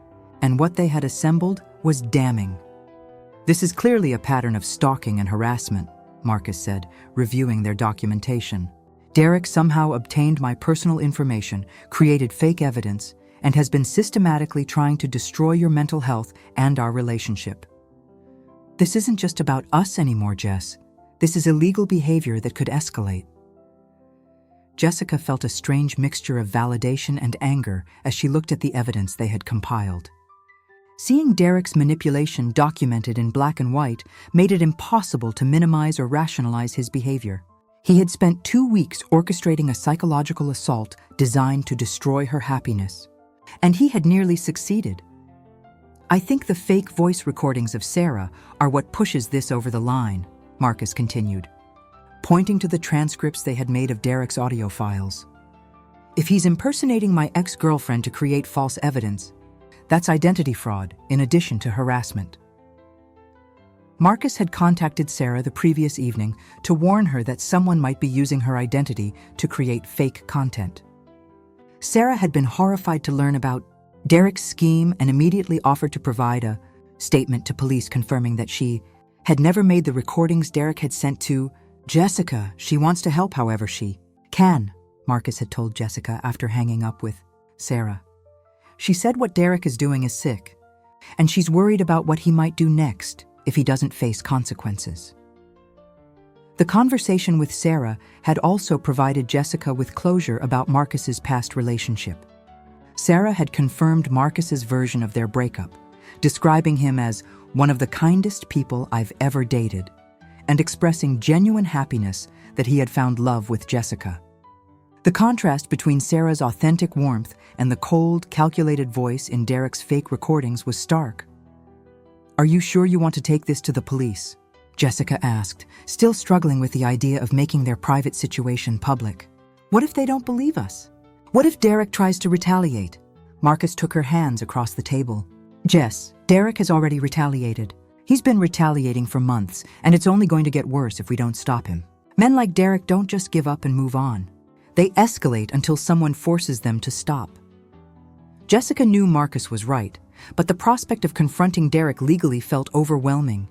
and what they had assembled was damning. "This is clearly a pattern of stalking and harassment," Marcus said, reviewing their documentation. "Derek somehow obtained my personal information, created fake evidence, and has been systematically trying to destroy your mental health and our relationship. This isn't just about us anymore, Jess. This is illegal behavior that could escalate." Jessica felt a strange mixture of validation and anger as she looked at the evidence they had compiled. Seeing Derek's manipulation documented in black and white made it impossible to minimize or rationalize his behavior. He had spent 2 weeks orchestrating a psychological assault designed to destroy her happiness, and he had nearly succeeded. "I think the fake voice recordings of Sarah are what pushes this over the line," Marcus continued, pointing to the transcripts they had made of Derek's audio files. "If he's impersonating my ex-girlfriend to create false evidence, that's identity fraud in addition to harassment." Marcus had contacted Sarah the previous evening to warn her that someone might be using her identity to create fake content. Sarah had been horrified to learn about Derek's scheme and immediately offered to provide a statement to police confirming that she had never made the recordings Derek had sent to Jessica. "She wants to help however she can," Marcus had told Jessica after hanging up with Sarah. "She said what Derek is doing is sick, and she's worried about what he might do next if he doesn't face consequences." The conversation with Sarah had also provided Jessica with closure about Marcus's past relationship. Sarah had confirmed Marcus's version of their breakup, describing him as one of the kindest people I've ever dated, and expressing genuine happiness that he had found love with Jessica. The contrast between Sarah's authentic warmth and the cold, calculated voice in Derek's fake recordings was stark. "Are you sure you want to take this to the police?" Jessica asked, still struggling with the idea of making their private situation public. "What if they don't believe us? What if Derek tries to retaliate?" Marcus took her hands across the table. "Jess, Derek has already retaliated. He's been retaliating for months, and it's only going to get worse if we don't stop him. Men like Derek don't just give up and move on. They escalate until someone forces them to stop." Jessica knew Marcus was right, but the prospect of confronting Derek legally felt overwhelming.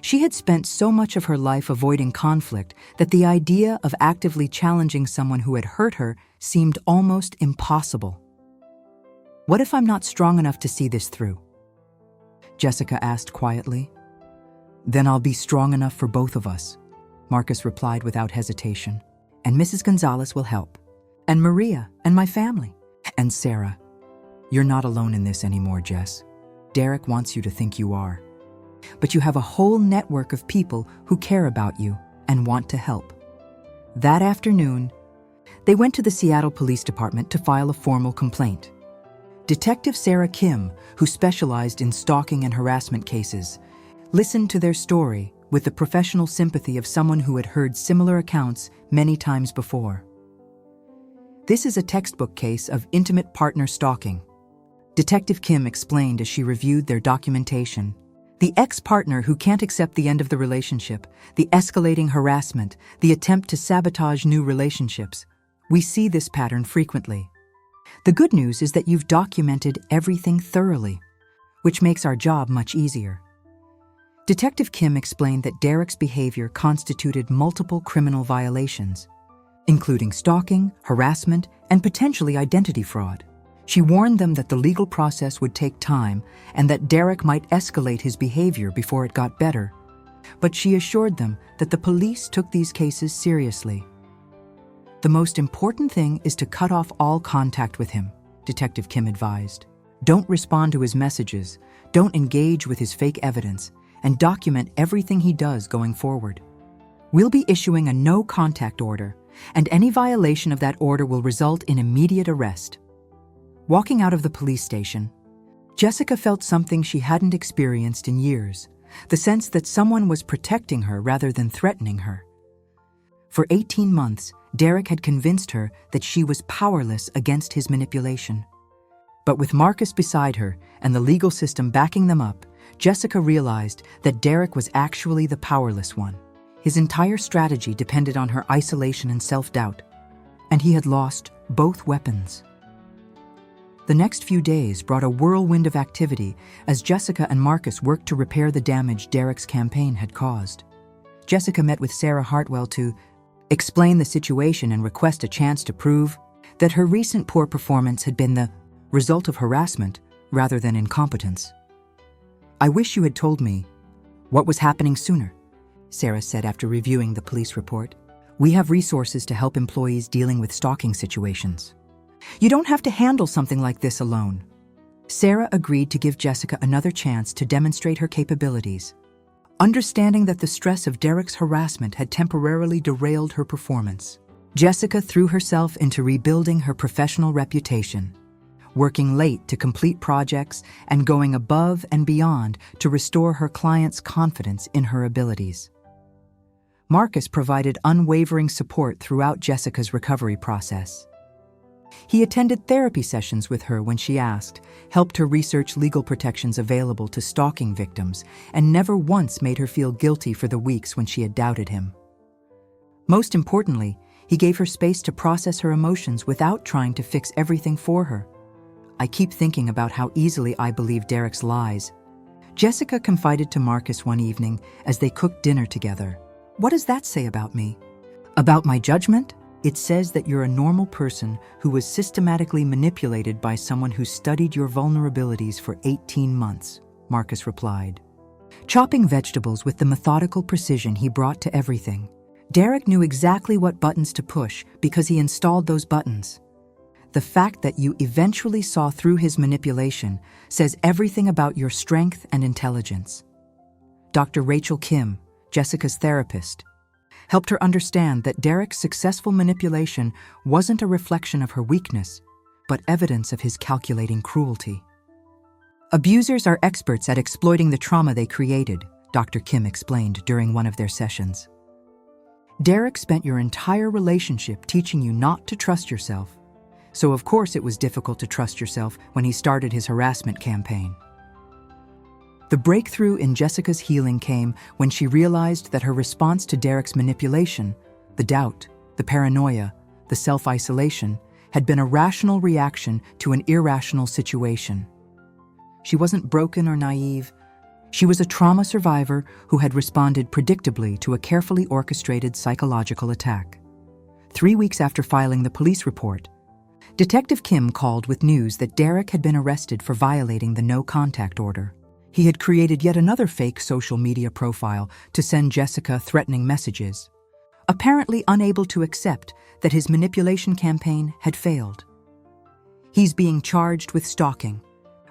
She had spent so much of her life avoiding conflict that the idea of actively challenging someone who had hurt her seemed almost impossible. "What if I'm not strong enough to see this through?" Jessica asked quietly. "Then I'll be strong enough for both of us," Marcus replied without hesitation. "And Mrs. Gonzalez will help. And Maria, and my family. And Sarah. You're not alone in this anymore, Jess. Derek wants you to think you are. But you have a whole network of people who care about you and want to help. That afternoon, they went to the Seattle Police Department to file a formal complaint. Detective Sarah Kim, who specialized in stalking and harassment cases, listened to their story with the professional sympathy of someone who had heard similar accounts many times before. This is a textbook case of intimate partner stalking. Detective Kim explained as she reviewed their documentation. The ex-partner who can't accept the end of the relationship, the escalating harassment, the attempt to sabotage new relationships. We see this pattern frequently. The good news is that you've documented everything thoroughly, which makes our job much easier. Detective Kim explained that Derek's behavior constituted multiple criminal violations, including stalking, harassment, and potentially identity fraud. She warned them that the legal process would take time and that Derek might escalate his behavior before it got better. But she assured them that the police took these cases seriously. The most important thing is to cut off all contact with him, Detective Kim advised. Don't respond to his messages, don't engage with his fake evidence, and document everything he does going forward. We'll be issuing a no-contact order, and any violation of that order will result in immediate arrest. Walking out of the police station, Jessica felt something she hadn't experienced in years, the sense that someone was protecting her rather than threatening her. For 18 months, Derek had convinced her that she was powerless against his manipulation. But with Marcus beside her and the legal system backing them up, Jessica realized that Derek was actually the powerless one. His entire strategy depended on her isolation and self-doubt, and he had lost both weapons. The next few days brought a whirlwind of activity as Jessica and Marcus worked to repair the damage Derek's campaign had caused. Jessica met with Sarah Hartwell to explain the situation and request a chance to prove that her recent poor performance had been the result of harassment rather than incompetence. "I wish you had told me what was happening sooner," Sarah said after reviewing the police report. "We have resources to help employees dealing with stalking situations. You don't have to handle something like this alone." Sarah agreed to give Jessica another chance to demonstrate her capabilities. Understanding that the stress of Derek's harassment had temporarily derailed her performance, Jessica threw herself into rebuilding her professional reputation, working late to complete projects and going above and beyond to restore her clients' confidence in her abilities. Marcus provided unwavering support throughout Jessica's recovery process. He attended therapy sessions with her when she asked, helped her research legal protections available to stalking victims, and never once made her feel guilty for the weeks when she had doubted him. Most importantly, he gave her space to process her emotions without trying to fix everything for her. "I keep thinking about how easily I believe Derek's lies," Jessica confided to Marcus one evening as they cooked dinner together. "What does that say about me? About my judgment? It says that you're a normal person who was systematically manipulated by someone who studied your vulnerabilities for 18 months, Marcus replied. Chopping vegetables with the methodical precision he brought to everything, Derek knew exactly what buttons to push because he installed those buttons. The fact that you eventually saw through his manipulation says everything about your strength and intelligence. Dr. Rachel Kim, Jessica's therapist, helped her understand that Derek's successful manipulation wasn't a reflection of her weakness, but evidence of his calculating cruelty. Abusers are experts at exploiting the trauma they created, Dr. Kim explained during one of their sessions. Derek spent your entire relationship teaching you not to trust yourself. So of course it was difficult to trust yourself when he started his harassment campaign. The breakthrough in Jessica's healing came when she realized that her response to Derek's manipulation, the doubt, the paranoia, the self-isolation, had been a rational reaction to an irrational situation. She wasn't broken or naive. She was a trauma survivor who had responded predictably to a carefully orchestrated psychological attack. 3 weeks after filing the police report, Detective Kim called with news that Derek had been arrested for violating the no-contact order. He had created yet another fake social media profile to send Jessica threatening messages, apparently unable to accept that his manipulation campaign had failed. He's being charged with stalking,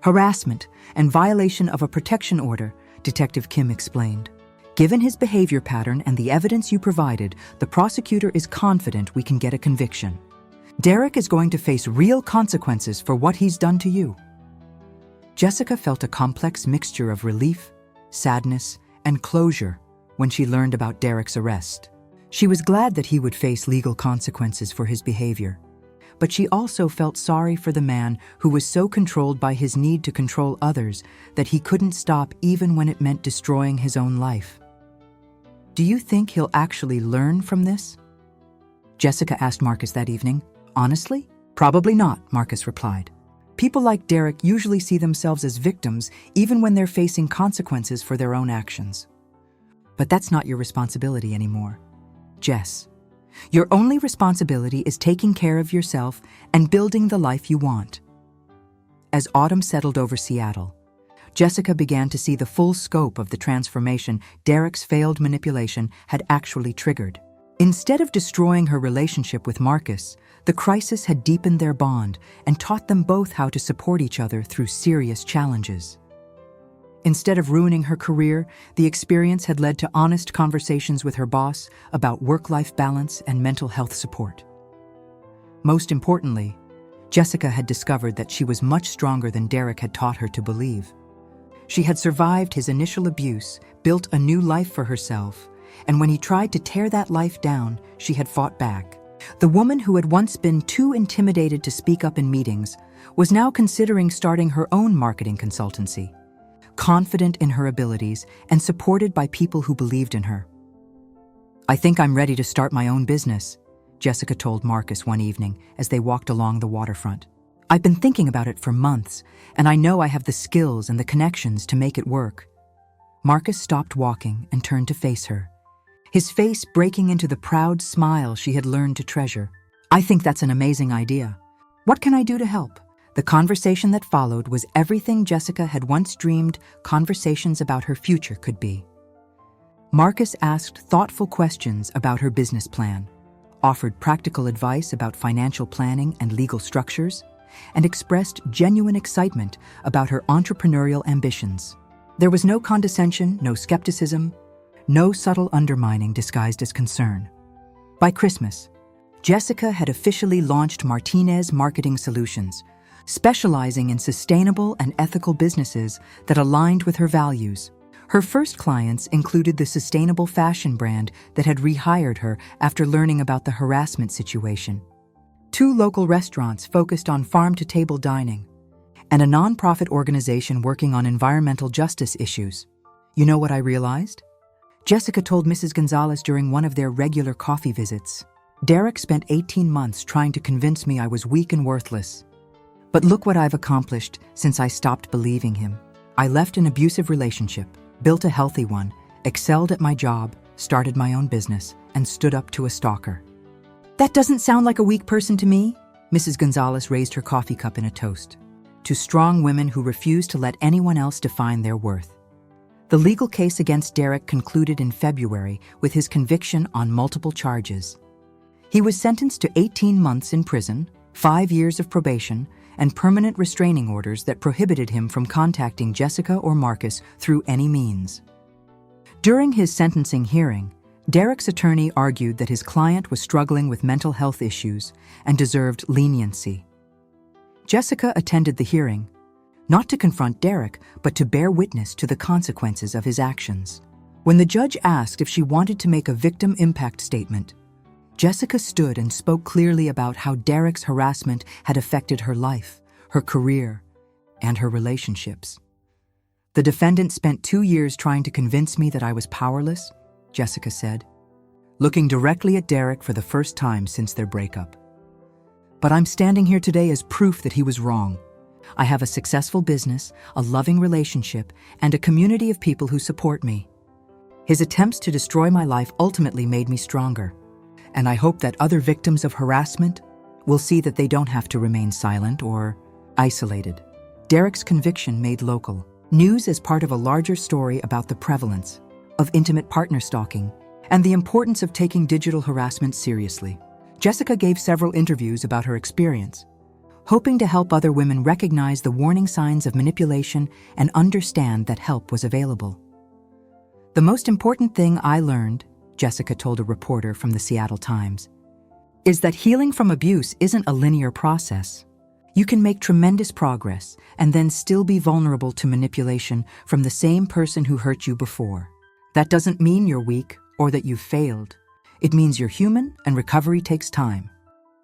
Harassment and violation of a protection order, Detective Kim explained. Given his behavior pattern and the evidence you provided, the prosecutor is confident we can get a conviction. Derek is going to face real consequences for what he's done to you. Jessica felt a complex mixture of relief, sadness, and closure when she learned about Derek's arrest. She was glad that he would face legal consequences for his behavior, but she also felt sorry for the man who was so controlled by his need to control others that he couldn't stop even when it meant destroying his own life. Do you think he'll actually learn from this? Jessica asked Marcus that evening. Honestly? Probably not, Marcus replied. People like Derek usually see themselves as victims even when they're facing consequences for their own actions. But that's not your responsibility anymore, Jess. Your only responsibility is taking care of yourself and building the life you want. As autumn settled over Seattle, Jessica began to see the full scope of the transformation Derek's failed manipulation had actually triggered. Instead of destroying her relationship with Marcus, the crisis had deepened their bond and taught them both how to support each other through serious challenges. Instead of ruining her career, the experience had led to honest conversations with her boss about work-life balance and mental health support. Most importantly, Jessica had discovered that she was much stronger than Derek had taught her to believe. She had survived his initial abuse, built a new life for herself, and when he tried to tear that life down, she had fought back. The woman who had once been too intimidated to speak up in meetings was now considering starting her own marketing consultancy, confident in her abilities and supported by people who believed in her. "I think I'm ready to start my own business," Jessica told Marcus one evening as they walked along the waterfront. "I've been thinking about it for months, and I know I have the skills and the connections to make it work." Marcus stopped walking and turned to face her, his face breaking into the proud smile she had learned to treasure. "I think that's an amazing idea. What can I do to help?" The conversation that followed was everything Jessica had once dreamed conversations about her future could be. Marcus asked thoughtful questions about her business plan, offered practical advice about financial planning and legal structures, and expressed genuine excitement about her entrepreneurial ambitions. There was no condescension, no skepticism, no subtle undermining disguised as concern. By Christmas, Jessica had officially launched Martinez Marketing Solutions, specializing in sustainable and ethical businesses that aligned with her values. Her first clients included the sustainable fashion brand that had rehired her after learning about the harassment situation, 2 local restaurants focused on farm-to-table dining, and a nonprofit organization working on environmental justice issues. "You know what I realized?" Jessica told Mrs. Gonzalez during one of their regular coffee visits. "Derek spent 18 months trying to convince me I was weak and worthless. But look what I've accomplished since I stopped believing him. I left an abusive relationship, built a healthy one, excelled at my job, started my own business, and stood up to a stalker." "That doesn't sound like a weak person to me." Mrs. Gonzalez raised her coffee cup in a toast. "To strong women who refuse to let anyone else define their worth." The legal case against Derek concluded in February with his conviction on multiple charges. He was sentenced to 18 months in prison, 5 years of probation, and permanent restraining orders that prohibited him from contacting Jessica or Marcus through any means. During his sentencing hearing, Derek's attorney argued that his client was struggling with mental health issues and deserved leniency. Jessica attended the hearing, not to confront Derek, but to bear witness to the consequences of his actions. When the judge asked if she wanted to make a victim impact statement, Jessica stood and spoke clearly about how Derek's harassment had affected her life, her career, and her relationships. "The defendant spent 2 years trying to convince me that I was powerless," Jessica said, looking directly at Derek for the first time since their breakup. "But I'm standing here today as proof that he was wrong. I have a successful business, a loving relationship, and a community of people who support me. His attempts to destroy my life ultimately made me stronger, and I hope that other victims of harassment will see that they don't have to remain silent or isolated." Derek's conviction made local news as part of a larger story about the prevalence of intimate partner stalking and the importance of taking digital harassment seriously. Jessica gave several interviews about her experience, hoping to help other women recognize the warning signs of manipulation and understand that help was available. "The most important thing I learned," Jessica told a reporter from the Seattle Times, "is that healing from abuse isn't a linear process. You can make tremendous progress and then still be vulnerable to manipulation from the same person who hurt you before. That doesn't mean you're weak or that you've failed. It means you're human and recovery takes time."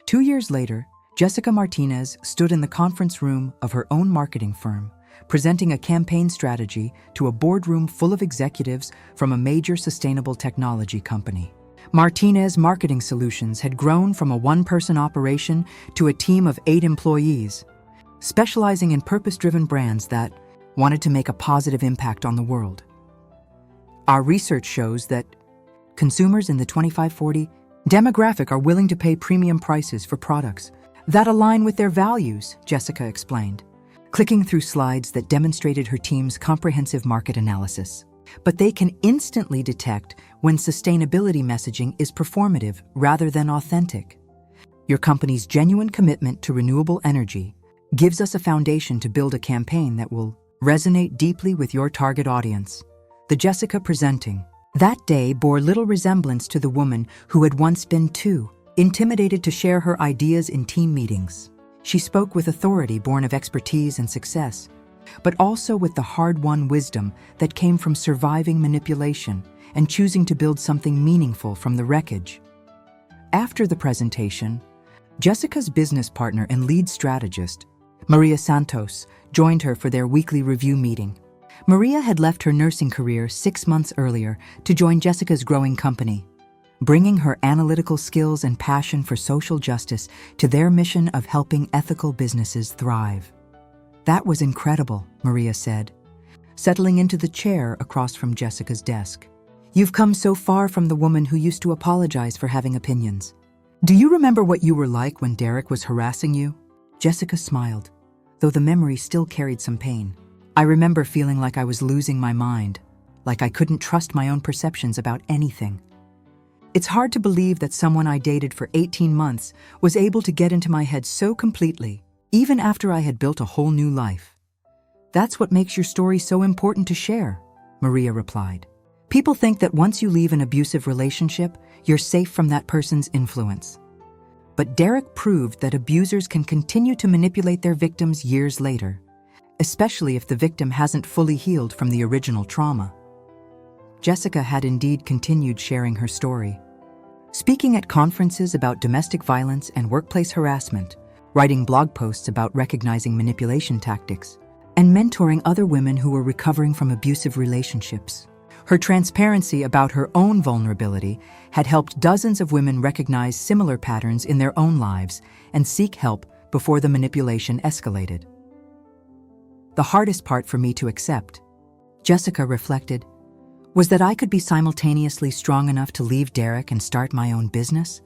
2 years later, Jessica Martinez stood in the conference room of her own marketing firm, presenting a campaign strategy to a boardroom full of executives from a major sustainable technology company. Martinez Marketing Solutions had grown from a one-person operation to a team of 8 employees, specializing in purpose-driven brands that wanted to make a positive impact on the world. "Our research shows that consumers in the 25-40 demographic are willing to pay premium prices for products that align with their values," Jessica explained, clicking through slides that demonstrated her team's comprehensive market analysis. "But they can instantly detect when sustainability messaging is performative rather than authentic. Your company's genuine commitment to renewable energy gives us a foundation to build a campaign that will resonate deeply with your target audience." The Jessica presenting that day bore little resemblance to the woman who had once been too intimidated to share her ideas in team meetings. She spoke with authority born of expertise and success, but also with the hard-won wisdom that came from surviving manipulation and choosing to build something meaningful from the wreckage. After the presentation, Jessica's business partner and lead strategist, Maria Santos, joined her for their weekly review meeting. Maria had left her nursing career 6 months earlier to join Jessica's growing company, bringing her analytical skills and passion for social justice to their mission of helping ethical businesses thrive. "That was incredible," Maria said, settling into the chair across from Jessica's desk. "You've come so far from the woman who used to apologize for having opinions. Do you remember what you were like when Derek was harassing you?" Jessica smiled, though the memory still carried some pain. "I remember feeling like I was losing my mind, like I couldn't trust my own perceptions about anything. It's hard to believe that someone I dated for 18 months was able to get into my head so completely, even after I had built a whole new life." "That's what makes your story so important to share," Maria replied. "People think that once you leave an abusive relationship, you're safe from that person's influence. But Derek proved that abusers can continue to manipulate their victims years later, especially if the victim hasn't fully healed from the original trauma." Jessica had indeed continued sharing her story, speaking at conferences about domestic violence and workplace harassment, writing blog posts about recognizing manipulation tactics, and mentoring other women who were recovering from abusive relationships. Her transparency about her own vulnerability had helped dozens of women recognize similar patterns in their own lives and seek help before the manipulation escalated. "The hardest part for me to accept," Jessica reflected, "was that I could be simultaneously strong enough to leave Derek and start my own business,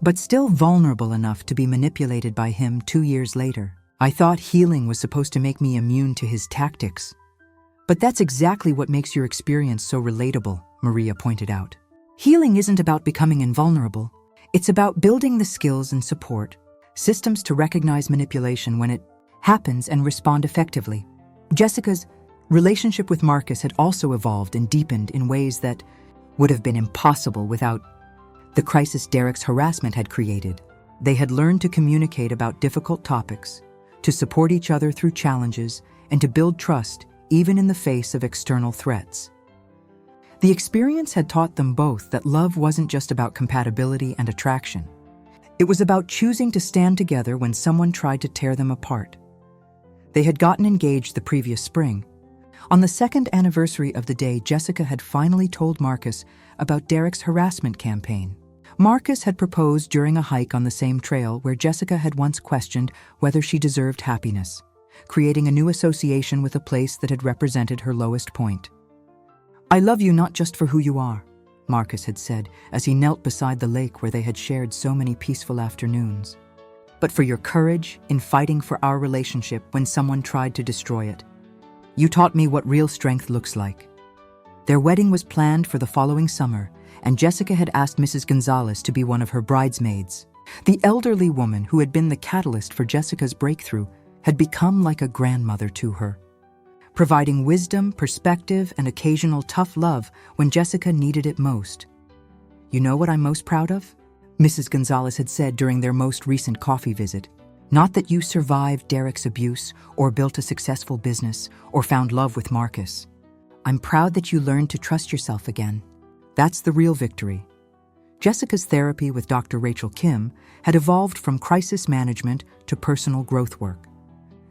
but still vulnerable enough to be manipulated by him 2 years later. I thought healing was supposed to make me immune to his tactics. But that's exactly what makes your experience so relatable," Maria pointed out. "Healing isn't about becoming invulnerable. It's about building the skills and support, systems to recognize manipulation when it happens and respond effectively." Jessica's relationship with Marcus had also evolved and deepened in ways that would have been impossible without the crisis Derek's harassment had created. They had learned to communicate about difficult topics, to support each other through challenges, and to build trust even in the face of external threats. The experience had taught them both that love wasn't just about compatibility and attraction. It was about choosing to stand together when someone tried to tear them apart. They had gotten engaged the previous spring. On the 2nd anniversary of the day, Jessica had finally told Marcus about Derek's harassment campaign. Marcus had proposed during a hike on the same trail where Jessica had once questioned whether she deserved happiness, creating a new association with a place that had represented her lowest point. "I love you not just for who you are," Marcus had said as he knelt beside the lake where they had shared so many peaceful afternoons, "but for your courage in fighting for our relationship when someone tried to destroy it. You taught me what real strength looks like." Their wedding was planned for the following summer, and Jessica had asked Mrs. Gonzalez to be one of her bridesmaids. The elderly woman who had been the catalyst for Jessica's breakthrough had become like a grandmother to her, providing wisdom, perspective, and occasional tough love when Jessica needed it most. "You know what I'm most proud of?" Mrs. Gonzalez had said during their most recent coffee visit. "Not that you survived Derek's abuse or built a successful business or found love with Marcus. I'm proud that you learned to trust yourself again. That's the real victory." Jessica's therapy with Dr. Rachel Kim had evolved from crisis management to personal growth work.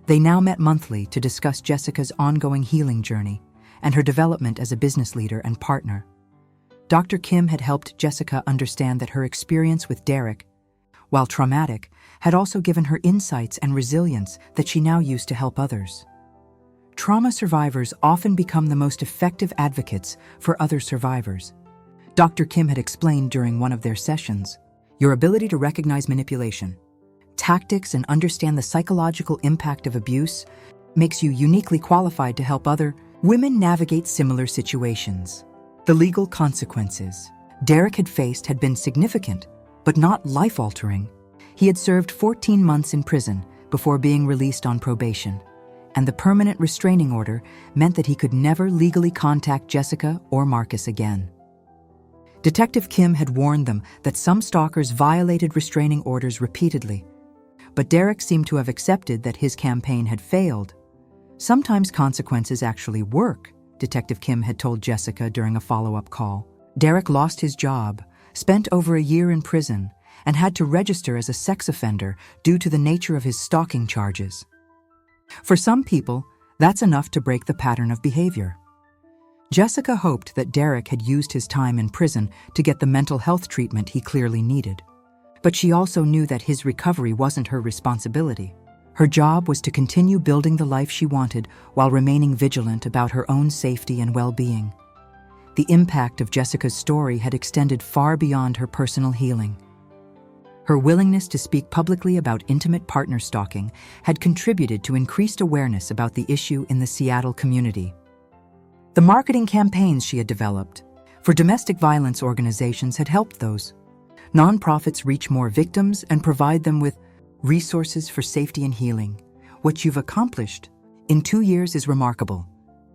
They now met monthly to discuss Jessica's ongoing healing journey and her development as a business leader and partner. Dr. Kim had helped Jessica understand that her experience with Derek, while traumatic, had also given her insights and resilience that she now used to help others. Trauma survivors often become the most effective advocates for other survivors. Dr. Kim had explained during one of their sessions, "Your ability to recognize manipulation, tactics, and understand the psychological impact of abuse makes you uniquely qualified to help other women navigate similar situations." The legal consequences Derek had faced had been significant, but not life-altering. He had served 14 months in prison before being released on probation, and the permanent restraining order meant that he could never legally contact Jessica or Marcus again. Detective Kim had warned them that some stalkers violated restraining orders repeatedly, but Derek seemed to have accepted that his campaign had failed. "Sometimes consequences actually work," Detective Kim had told Jessica during a follow-up call. Derek lost his job, spent over a year in prison, and had to register as a sex offender due to the nature of his stalking charges. For some people, that's enough to break the pattern of behavior. Jessica hoped that Derek had used his time in prison to get the mental health treatment he clearly needed. But she also knew that his recovery wasn't her responsibility. Her job was to continue building the life she wanted while remaining vigilant about her own safety and well-being. The impact of Jessica's story had extended far beyond her personal healing. Her willingness to speak publicly about intimate partner stalking had contributed to increased awareness about the issue in the Seattle community. The marketing campaigns she had developed for domestic violence organizations had helped those nonprofits reach more victims and provide them with resources for safety and healing. "What you've accomplished in 2 years is remarkable,"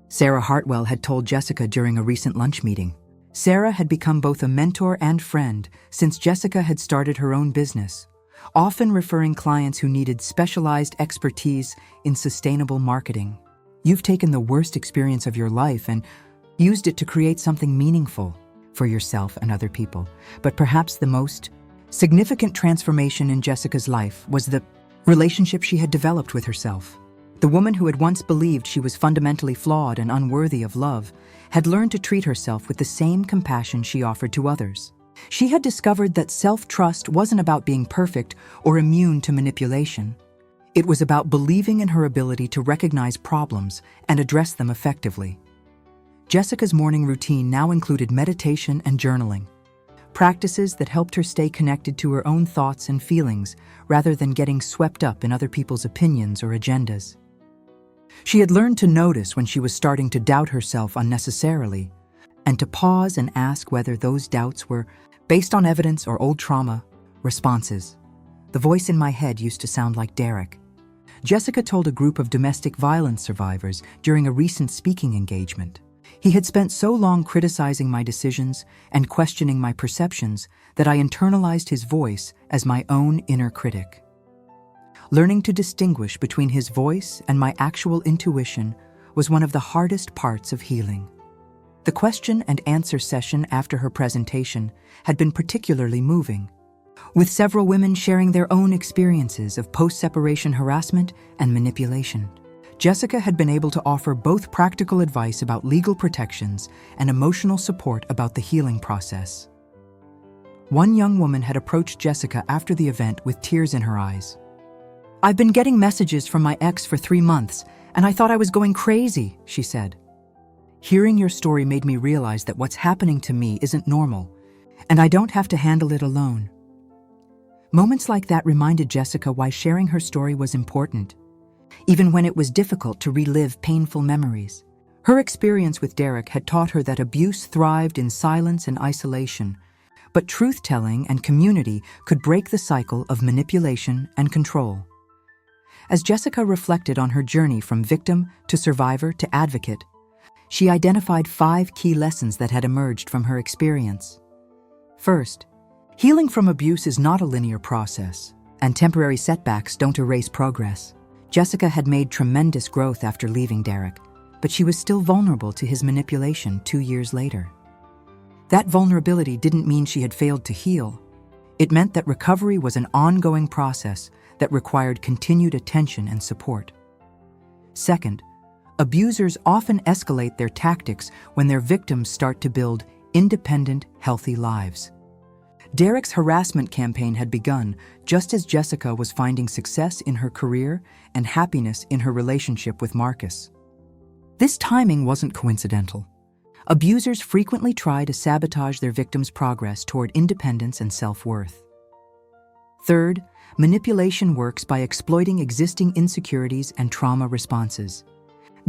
Sarah Hartwell had told Jessica during a recent lunch meeting. Sarah had become both a mentor and friend since Jessica had started her own business, often referring clients who needed specialized expertise in sustainable marketing. "You've taken the worst experience of your life and used it to create something meaningful for yourself and other people." But perhaps the most significant transformation in Jessica's life was the relationship she had developed with herself. The woman who had once believed she was fundamentally flawed and unworthy of love had learned to treat herself with the same compassion she offered to others. She had discovered that self-trust wasn't about being perfect or immune to manipulation. It was about believing in her ability to recognize problems and address them effectively. Jessica's morning routine now included meditation and journaling, practices that helped her stay connected to her own thoughts and feelings rather than getting swept up in other people's opinions or agendas. She had learned to notice when she was starting to doubt herself unnecessarily, and to pause and ask whether those doubts were based on evidence or old trauma responses. "The voice in my head used to sound like Derek," Jessica told a group of domestic violence survivors during a recent speaking engagement. "He had spent so long criticizing my decisions and questioning my perceptions that I internalized his voice as my own inner critic." Learning to distinguish between his voice and my actual intuition was one of the hardest parts of healing. The question and answer session after her presentation had been particularly moving, with several women sharing their own experiences of post-separation harassment and manipulation. Jessica had been able to offer both practical advice about legal protections and emotional support about the healing process. One young woman had approached Jessica after the event with tears in her eyes. "I've been getting messages from my ex for 3 months, and I thought I was going crazy," she said. "Hearing your story made me realize that what's happening to me isn't normal, and I don't have to handle it alone." Moments like that reminded Jessica why sharing her story was important, even when it was difficult to relive painful memories. Her experience with Derek had taught her that abuse thrived in silence and isolation, But truth-telling and community could break the cycle of manipulation and control. As Jessica reflected on her journey from victim to survivor to advocate, she identified 5 key lessons that had emerged from her experience. First, healing from abuse is not a linear process, and temporary setbacks don't erase progress. Jessica had made tremendous growth after leaving Derek, but she was still vulnerable to his manipulation 2 years later. That vulnerability didn't mean she had failed to heal. It meant that recovery was an ongoing process that required continued attention and support. Second, abusers often escalate their tactics when their victims start to build independent, healthy lives. Derek's harassment campaign had begun just as Jessica was finding success in her career and happiness in her relationship with Marcus. This timing wasn't coincidental. Abusers frequently try to sabotage their victims' progress toward independence and self-worth. Third, manipulation works by exploiting existing insecurities and trauma responses.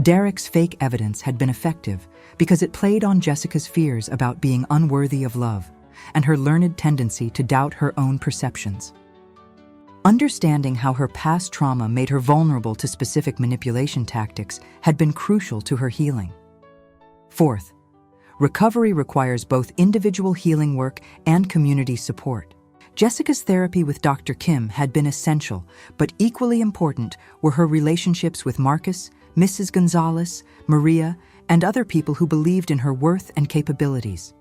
Derek's fake evidence had been effective because it played on Jessica's fears about being unworthy of love and her learned tendency to doubt her own perceptions. Understanding how her past trauma made her vulnerable to specific manipulation tactics had been crucial to her healing. Fourth, recovery requires both individual healing work and community support. Jessica's therapy with Dr. Kim had been essential, but equally important were her relationships with Marcus, Mrs. Gonzalez, Maria, and other people who believed in her worth and capabilities.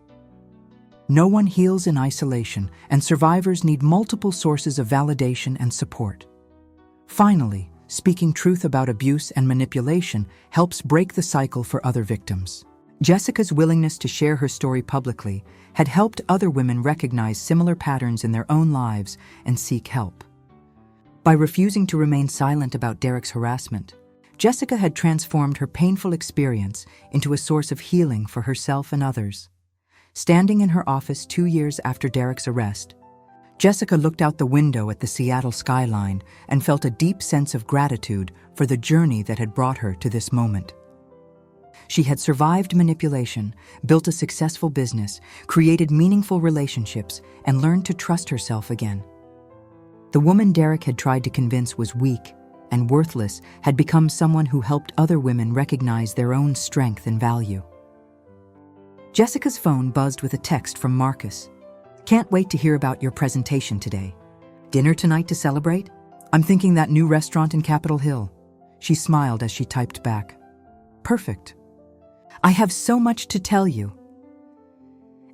No one heals in isolation, and survivors need multiple sources of validation and support. Finally, speaking truth about abuse and manipulation helps break the cycle for other victims. Jessica's willingness to share her story publicly had helped other women recognize similar patterns in their own lives and seek help. By refusing to remain silent about Derek's harassment, Jessica had transformed her painful experience into a source of healing for herself and others. Standing in her office 2 years after Derek's arrest, Jessica looked out the window at the Seattle skyline and felt a deep sense of gratitude for the journey that had brought her to this moment. She had survived manipulation, built a successful business, created meaningful relationships, and learned to trust herself again. The woman Derek had tried to convince was weak and worthless had become someone who helped other women recognize their own strength and value. Jessica's phone buzzed with a text from Marcus. "Can't wait to hear about your presentation today. Dinner tonight to celebrate? I'm thinking that new restaurant in Capitol Hill." She smiled as she typed back. "Perfect. I have so much to tell you."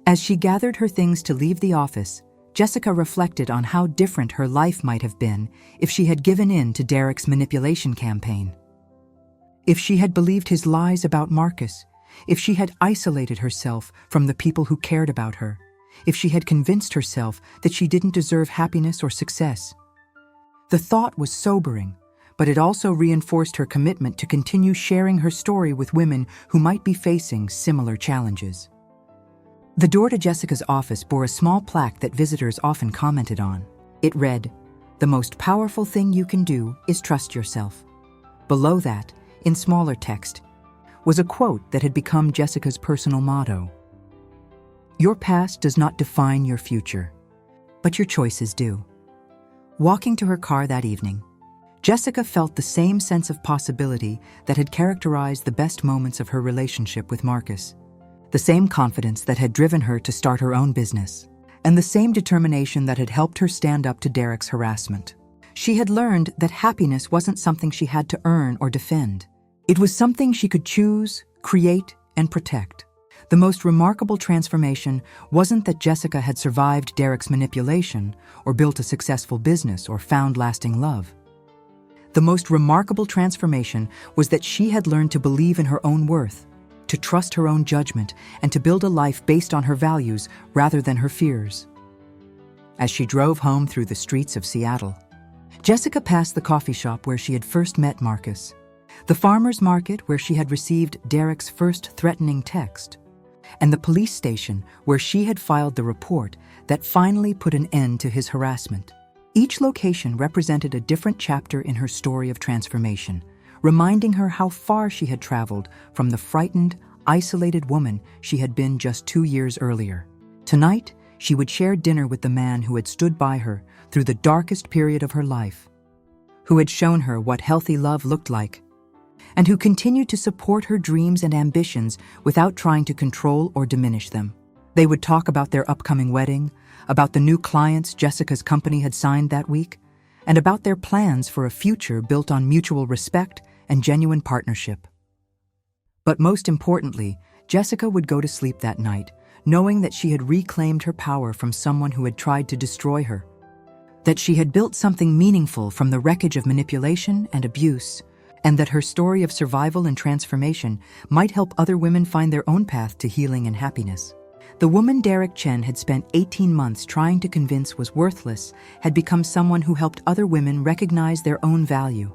As she gathered her things to leave the office, Jessica reflected on how different her life might have been if she had given in to Derek's manipulation campaign. If she had believed his lies about Marcus, if she had isolated herself from the people who cared about her, if she had convinced herself that she didn't deserve happiness or success. The thought was sobering, but it also reinforced her commitment to continue sharing her story with women who might be facing similar challenges. The door to Jessica's office bore a small plaque that visitors often commented on. It read, "The most powerful thing you can do is trust yourself." Below that, in smaller text, was a quote that had become Jessica's personal motto. "Your past does not define your future, but your choices do." Walking to her car that evening, Jessica felt the same sense of possibility that had characterized the best moments of her relationship with Marcus, the same confidence that had driven her to start her own business, and the same determination that had helped her stand up to Derek's harassment. She had learned that happiness wasn't something she had to earn or defend. It was something she could choose, create, and protect. The most remarkable transformation wasn't that Jessica had survived Derek's manipulation or built a successful business or found lasting love. The most remarkable transformation was that she had learned to believe in her own worth, to trust her own judgment, and to build a life based on her values rather than her fears. As she drove home through the streets of Seattle, Jessica passed the coffee shop where she had first met Marcus, the farmer's market where she had received Derek's first threatening text, and the police station where she had filed the report that finally put an end to his harassment. Each location represented a different chapter in her story of transformation, reminding her how far she had traveled from the frightened, isolated woman she had been just 2 years earlier. Tonight, she would share dinner with the man who had stood by her through the darkest period of her life, who had shown her what healthy love looked like, and who continued to support her dreams and ambitions without trying to control or diminish them. They would talk about their upcoming wedding, about the new clients Jessica's company had signed that week, and about their plans for a future built on mutual respect and genuine partnership. But most importantly, Jessica would go to sleep that night, knowing that she had reclaimed her power from someone who had tried to destroy her, that she had built something meaningful from the wreckage of manipulation and abuse, and that her story of survival and transformation might help other women find their own path to healing and happiness. The woman Derek Chen had spent 18 months trying to convince was worthless had become someone who helped other women recognize their own value.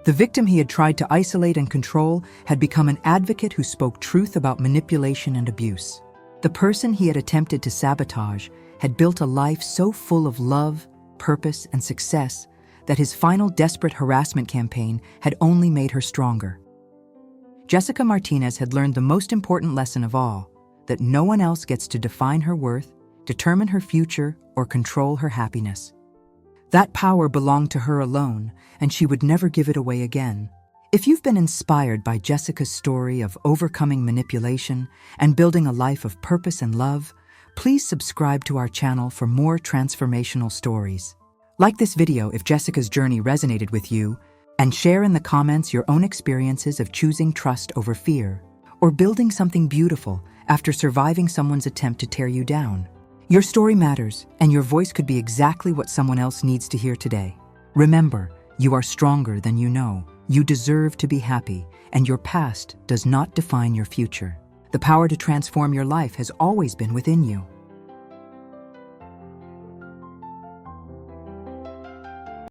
The victim he had tried to isolate and control had become an advocate who spoke truth about manipulation and abuse. The person he had attempted to sabotage had built a life so full of love, purpose, and success that his final desperate harassment campaign had only made her stronger. Jessica Martinez had learned the most important lesson of all, that no one else gets to define her worth, determine her future, or control her happiness. That power belonged to her alone, and she would never give it away again. If you've been inspired by Jessica's story of overcoming manipulation and building a life of purpose and love, please subscribe to our channel for more transformational stories. Like this video if Jessica's journey resonated with you, and share in the comments your own experiences of choosing trust over fear, or building something beautiful after surviving someone's attempt to tear you down. Your story matters, and your voice could be exactly what someone else needs to hear today. Remember, you are stronger than you know. You deserve to be happy, and your past does not define your future. The power to transform your life has always been within you.